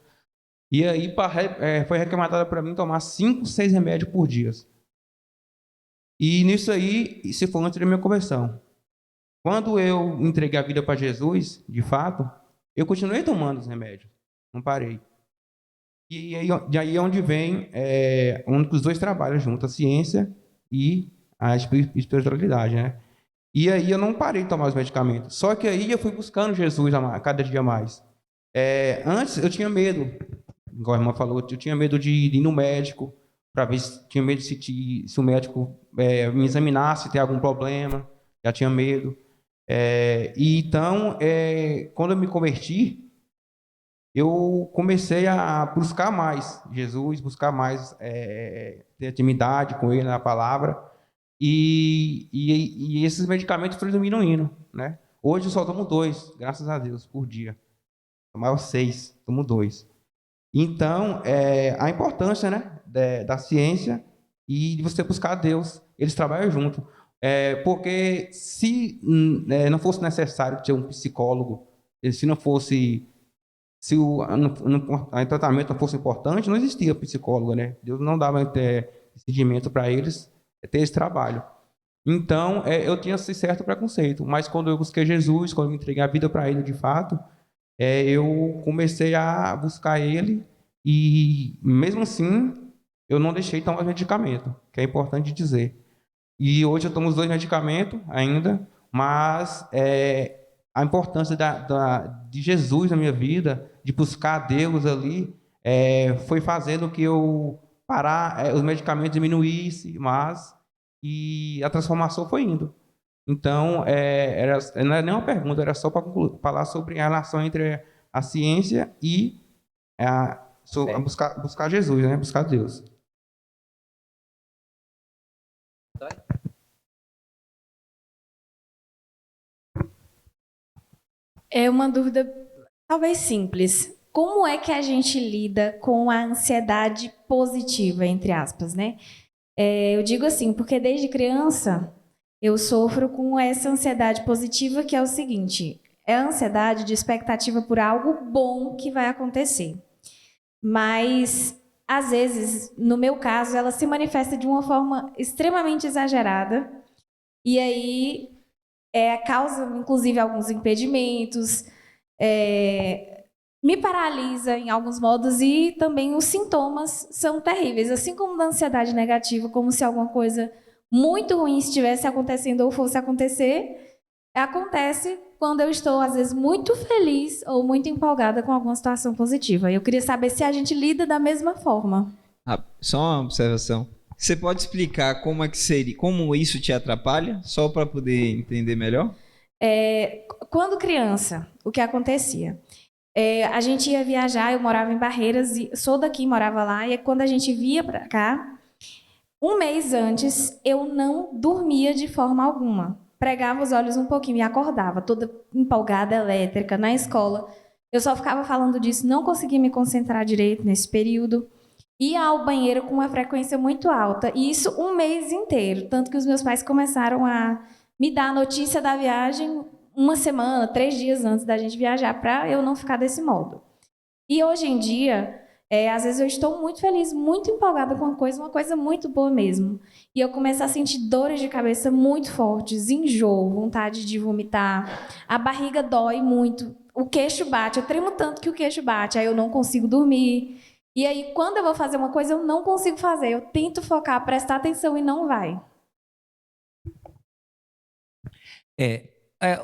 E aí foi recomendado para mim tomar 5, 6 remédios por dia. E nisso aí, isso foi antes da minha conversão. Quando eu entreguei a vida para Jesus, de fato, eu continuei tomando os remédios, não parei. E aí é onde vem onde os dois trabalham junto, a ciência e a espiritualidade, né? E aí eu não parei de tomar os medicamentos. Só que aí eu fui buscando Jesus a cada dia mais. Antes eu tinha medo, igual a irmã falou, eu tinha medo de ir no médico, para ver tinha medo se o médico me examinasse, ter algum problema, já tinha medo. Então, quando eu me converti, eu comecei a buscar mais Jesus, buscar mais ter intimidade com Ele na palavra, e esses medicamentos foram diminuindo, né? Hoje eu só tomo 2, graças a Deus, por dia. Tomava 6, tomo 2. Então, a importância, né, da ciência e de você buscar Deus. Eles trabalham junto. Porque se não fosse necessário ter um psicólogo, se não fosse, se o tratamento não fosse importante, não existia psicólogo, né? Deus não dava entendimento para eles ter esse trabalho. Então, eu tinha esse certo preconceito, mas quando eu busquei Jesus, quando eu entreguei a vida para Ele de fato, eu comecei a buscar Ele e, mesmo assim, eu não deixei de tomar medicamento, que é importante dizer. E hoje eu tomo os 2 medicamentos ainda, mas a importância de Jesus na minha vida, de buscar Deus ali, foi fazendo que eu parar, os medicamentos diminuíssem, e a transformação foi indo. Então, não era nem uma pergunta, era só para falar sobre a relação entre a ciência e buscar Jesus, né? Buscar Deus. É uma dúvida talvez simples. Como é que a gente lida com a ansiedade positiva, entre aspas, né? Eu digo assim, porque desde criança eu sofro com essa ansiedade positiva, que é o seguinte: é a ansiedade de expectativa por algo bom que vai acontecer. Mas, às vezes, no meu caso, ela se manifesta de uma forma extremamente exagerada, e aí causa, inclusive, alguns impedimentos, me paralisa em alguns modos, e também os sintomas são terríveis. Assim como da ansiedade negativa, como se alguma coisa muito ruim estivesse acontecendo ou fosse acontecer, acontece quando eu estou, às vezes, muito feliz ou muito empolgada com alguma situação positiva. Eu queria saber se a gente lida da mesma forma. Só uma observação. Você pode explicar como é que seria, como isso te atrapalha, só para poder entender melhor? Quando criança, o que acontecia? A gente ia viajar, eu morava em Barreiras, e sou daqui, morava lá, e quando a gente via para cá, um mês antes, eu não dormia de forma alguma. Pregava os olhos um pouquinho e acordava, toda empolgada, elétrica, na escola. Eu só ficava falando disso, não conseguia me concentrar direito nesse período. Ia ao banheiro com uma frequência muito alta, e isso um mês inteiro. Tanto que os meus pais começaram a me dar a notícia da viagem uma semana, 3 dias antes da gente viajar, para eu não ficar desse modo. E hoje em dia, às vezes eu estou muito feliz, muito empolgada com uma coisa muito boa mesmo. E eu começo a sentir dores de cabeça muito fortes, enjoo, vontade de vomitar, a barriga dói muito, o queixo bate, eu tremo tanto que o queixo bate, aí eu não consigo dormir. E aí, quando eu vou fazer uma coisa, eu não consigo fazer. Eu tento focar, prestar atenção e não vai.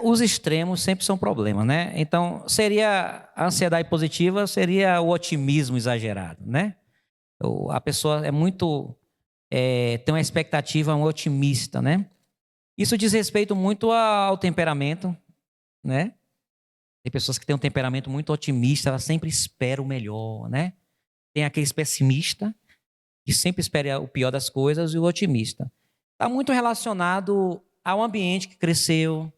Os extremos sempre são problema, né? Então, a ansiedade positiva seria o otimismo exagerado, né? A pessoa tem uma expectativa, um otimista, né? Isso diz respeito muito ao temperamento, né? Tem pessoas que têm um temperamento muito otimista, elas sempre esperam o melhor, né? Tem aquele pessimista, que sempre espera o pior das coisas, e o otimista. Está muito relacionado ao ambiente que cresceu.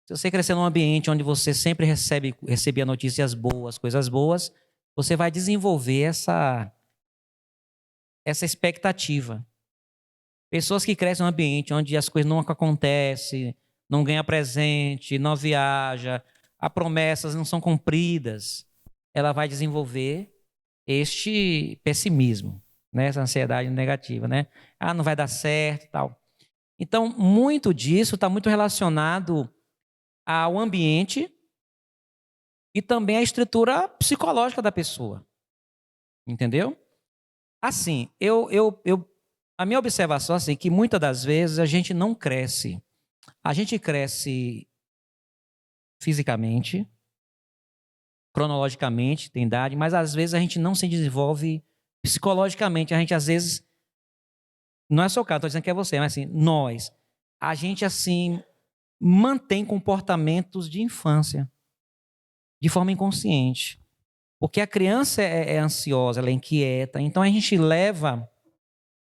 Se você crescer num ambiente onde você sempre recebia notícias boas, coisas boas, você vai desenvolver essa expectativa. Pessoas que crescem num ambiente onde as coisas não acontecem, não ganha presente, não viaja, as promessas não são cumpridas, ela vai desenvolver este pessimismo, né? Essa ansiedade negativa, né? Não vai dar certo, tal. Então, muito disso está muito relacionado ao ambiente e também à estrutura psicológica da pessoa, entendeu? Assim, a minha observação é que muitas das vezes a gente não cresce. A gente cresce fisicamente, cronologicamente, tem idade, mas às vezes a gente não se desenvolve psicologicamente. A gente às vezes, não é só o caso, estou dizendo que é você, mas assim, a gente assim mantém comportamentos de infância de forma inconsciente. Porque a criança é ansiosa, ela é inquieta, então a gente leva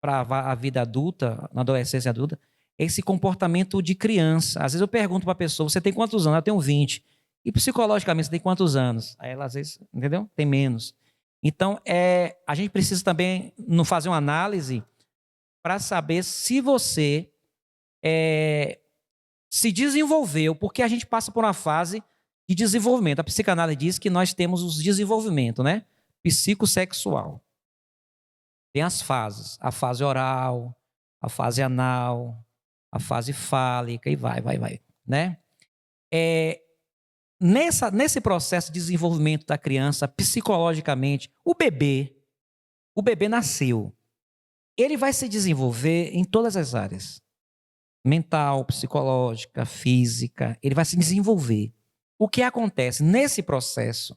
para a vida adulta, na adolescência adulta, esse comportamento de criança. Às vezes eu pergunto para a pessoa, você tem quantos anos? Eu tenho 20. E psicologicamente você tem quantos anos? Aí ela às vezes, entendeu? Tem menos. Então, a gente precisa também não fazer uma análise para saber se você se desenvolveu, porque a gente passa por uma fase de desenvolvimento. A psicanálise diz que nós temos os desenvolvimento, né? Psicossexual. Tem as fases. A fase oral, a fase anal, a fase fálica e vai, né? Nesse processo de desenvolvimento da criança, psicologicamente, o bebê nasceu. Ele vai se desenvolver em todas as áreas. Mental, psicológica, física. Ele vai se desenvolver. O que acontece nesse processo?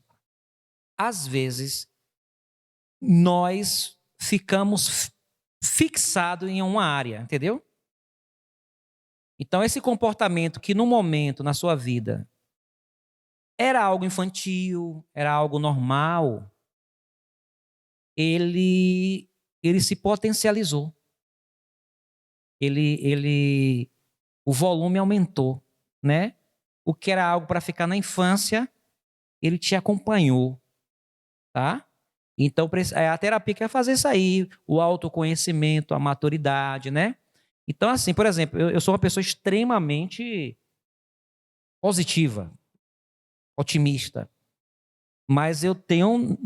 Às vezes, nós ficamos fixados em uma área, entendeu? Então, esse comportamento que no momento, na sua vida, era algo infantil, era algo normal, ele se potencializou. O volume aumentou, né? O que era algo para ficar na infância, ele te acompanhou, tá? Então, a terapia quer fazer isso aí, o autoconhecimento, a maturidade, né? Então, assim, por exemplo, eu sou uma pessoa extremamente positiva, otimista, mas eu tenho,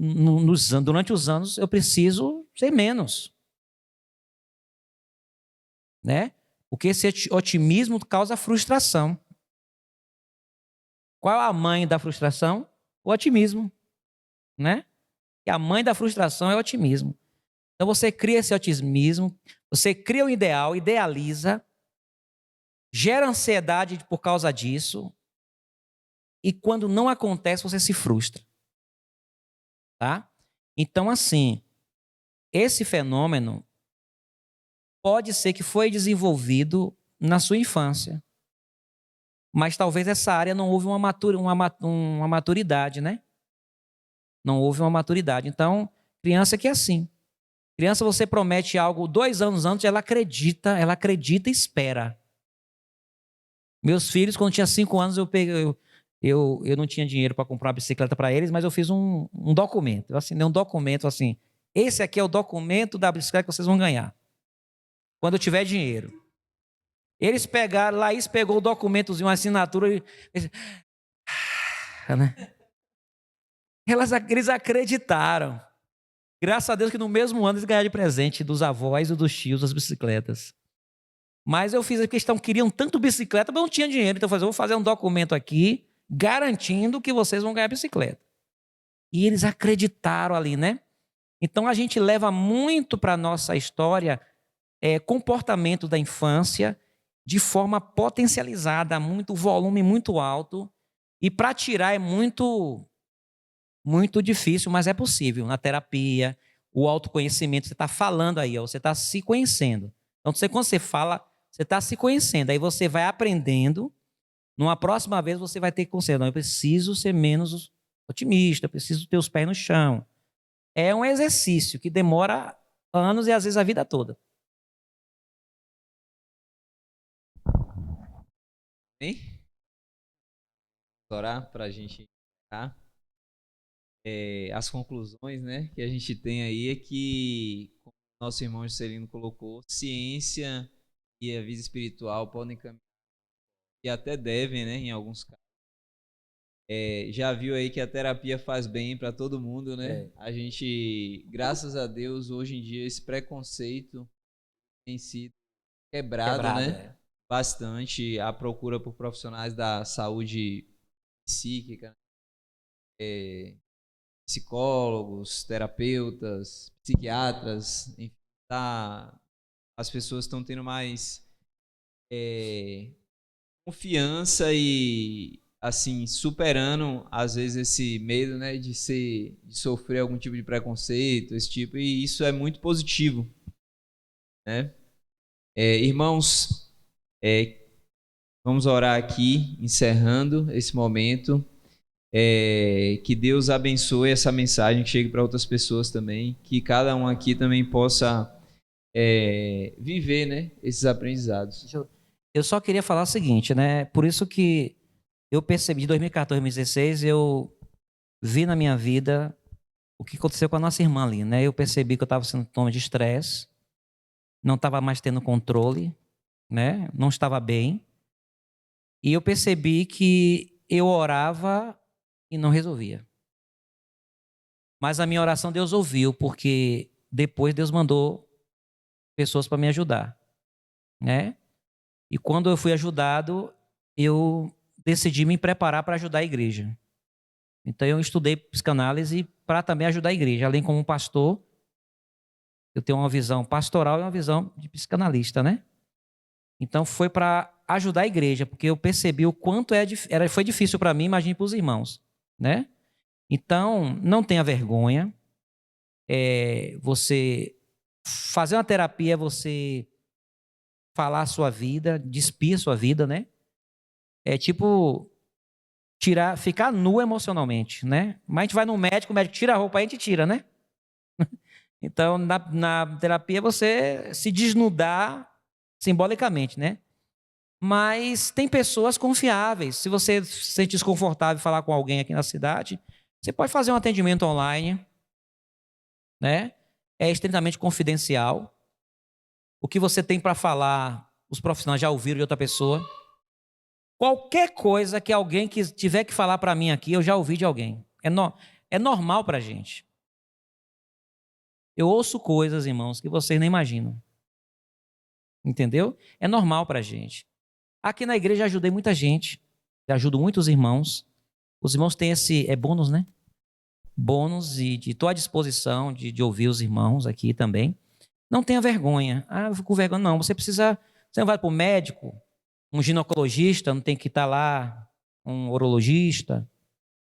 durante os anos, eu preciso ser menos, né? Porque esse otimismo causa frustração. Qual é a mãe da frustração? O otimismo, né? E a mãe da frustração é o otimismo. Então você cria esse otimismo, você cria um ideal, idealiza, gera ansiedade por causa disso, e quando não acontece, você se frustra. Tá? Então, assim, esse fenômeno pode ser que foi desenvolvido na sua infância, mas talvez essa área não houve uma maturidade, né? Não houve uma maturidade. Então, criança que é assim. Criança, você promete algo 2 anos antes, ela acredita e espera. Meus filhos, quando tinha 5 anos, eu não tinha dinheiro para comprar uma bicicleta para eles, mas eu fiz um documento. Eu assinei um documento assim, esse aqui é o documento da bicicleta que vocês vão ganhar, quando eu tiver dinheiro. Eles pegaram, Laís pegou o documentozinho, uma assinatura, né? Eles acreditaram. Graças a Deus que no mesmo ano eles ganharam de presente dos avós e dos tios as bicicletas. Mas eu fiz a questão, queriam tanto bicicleta, mas eu não tinha dinheiro. Então eu vou fazer um documento aqui, garantindo que vocês vão ganhar bicicleta. E eles acreditaram ali, né? Então a gente leva muito para a nossa história comportamento da infância de forma potencializada, muito volume muito alto. E para tirar é muito difícil, mas é possível. Na terapia, o autoconhecimento, você está falando aí, você está se conhecendo. Então, quando você fala, você está se conhecendo. Aí você vai aprendendo. Numa próxima vez, você vai ter que considerar, eu preciso ser menos otimista, eu preciso ter os pés no chão. É um exercício que demora anos e às vezes a vida toda. Bem? Orar para a gente encerrar. As conclusões, né, que a gente tem aí é que, como o nosso irmão Juscelino colocou, ciência e a vida espiritual podem caminhar, e até devem, né, em alguns casos. Já viu aí que a terapia faz bem para todo mundo, né? A gente, graças a Deus, hoje em dia esse preconceito tem sido quebrado, né? Bastante. A procura por profissionais da saúde psíquica, psicólogos, terapeutas, psiquiatras, enfim, as pessoas estão tendo mais confiança e, assim, superando às vezes esse medo, né, de sofrer algum tipo de preconceito, esse tipo, e isso é muito positivo, né? Irmãos, vamos orar aqui, encerrando esse momento. Que Deus abençoe essa mensagem, que chegue para outras pessoas também, que cada um aqui também possa viver, né, esses aprendizados. eu só queria falar o seguinte, né? Por isso que eu percebi, de 2014 a 2016, eu vi na minha vida o que aconteceu com a nossa irmã ali, né? Eu percebi que eu estava sendo sintoma de estresse, não estava mais tendo controle, né? Não estava bem. E eu percebi que eu orava e não resolvia. Mas a minha oração Deus ouviu, porque depois Deus mandou pessoas para me ajudar, né? E quando eu fui ajudado, eu decidi me preparar para ajudar a igreja. Então eu estudei psicanálise para também ajudar a igreja. Além como pastor, eu tenho uma visão pastoral e uma visão de psicanalista, né? Então foi para ajudar a igreja, porque eu percebi o quanto foi difícil para mim, imagine para os irmãos, né? Então, não tenha vergonha. Você fazer uma terapia é você falar a sua vida, despir a sua vida, né? É tipo ficar nu emocionalmente, né? Mas a gente vai no médico, o médico tira a roupa, a gente tira, né? Então, na terapia, você se desnudar simbolicamente, né? Mas tem pessoas confiáveis. Se você se sente desconfortável em falar com alguém aqui na cidade, você pode fazer um atendimento online, né? É estritamente confidencial. O que você tem para falar, os profissionais já ouviram de outra pessoa. Qualquer coisa que alguém que tiver que falar para mim aqui, eu já ouvi de alguém. É normal para a gente. Eu ouço coisas, irmãos, que vocês nem imaginam. Entendeu? É normal para a gente. Aqui na igreja ajudei muita gente. Ajudo muitos irmãos. Os irmãos têm esse bônus, né? Bônus e estou à disposição de ouvir os irmãos aqui também. Não tenha vergonha. Eu fico com vergonha. Não, você não vai para o médico, um ginecologista, não tem que estar lá, um urologista,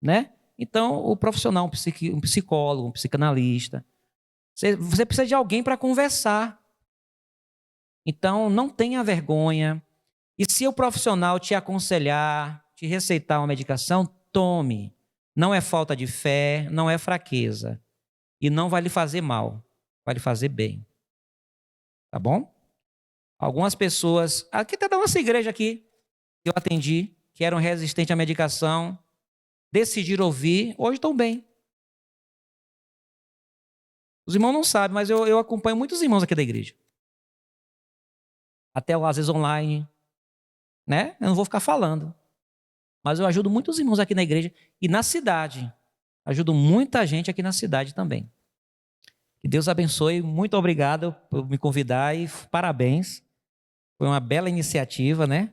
né? Então, o profissional, um psicólogo, um psicanalista. Você precisa de alguém para conversar. Então, não tenha vergonha. E se o profissional te aconselhar, te receitar uma medicação, tome. Não é falta de fé, não é fraqueza. E não vai lhe fazer mal, vai lhe fazer bem. Tá bom? Algumas pessoas, aqui está da nossa igreja aqui, que eu atendi, que eram resistentes à medicação, decidiram ouvir, hoje estão bem. Os irmãos não sabem, mas eu acompanho muitos irmãos aqui da igreja. Até às vezes online, né? Eu não vou ficar falando. Mas eu ajudo muitos irmãos aqui na igreja e na cidade. Ajudo muita gente aqui na cidade também. Que Deus abençoe. Muito obrigado por me convidar e parabéns. Foi uma bela iniciativa, né?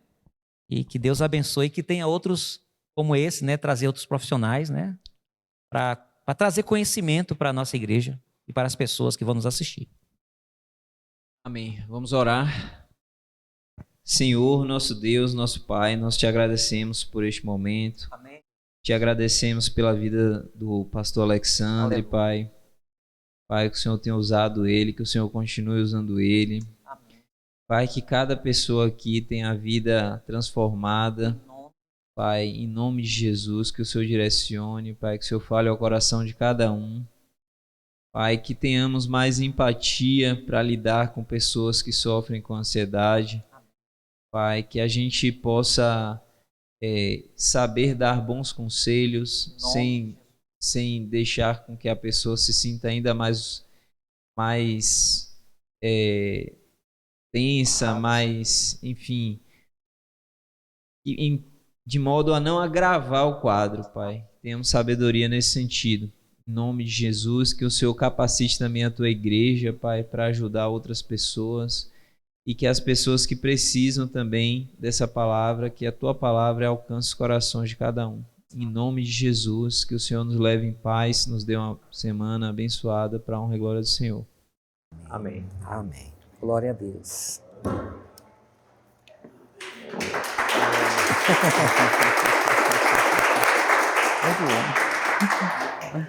E que Deus abençoe, que tenha outros como esse, né? Trazer outros profissionais, né? Para trazer conhecimento para a nossa igreja e para as pessoas que vão nos assistir. Amém. Vamos orar. Senhor, nosso Deus, nosso Pai, nós te agradecemos por este momento. Amém. Te agradecemos pela vida do pastor Alexandre, Pai. Pai, que o Senhor tenha usado ele, que o Senhor continue usando ele. Amém. Pai, que cada pessoa aqui tenha a vida transformada. Pai, em nome de Jesus, que o Senhor direcione. Pai, que o Senhor fale ao coração de cada um. Pai, que tenhamos mais empatia para lidar com pessoas que sofrem com ansiedade. Pai, que a gente possa saber dar bons conselhos sem deixar com que a pessoa se sinta ainda mais tensa, mais, enfim, de modo a não agravar o quadro, Pai. Tenhamos sabedoria nesse sentido. Em nome de Jesus, que o Senhor capacite também a tua igreja, Pai, para ajudar outras pessoas. E que as pessoas que precisam também dessa palavra, que a tua palavra alcance os corações de cada um. Em nome de Jesus, que o Senhor nos leve em paz, nos dê uma semana abençoada para a honra e glória do Senhor. Amém. Amém. Glória a Deus. Muito bom.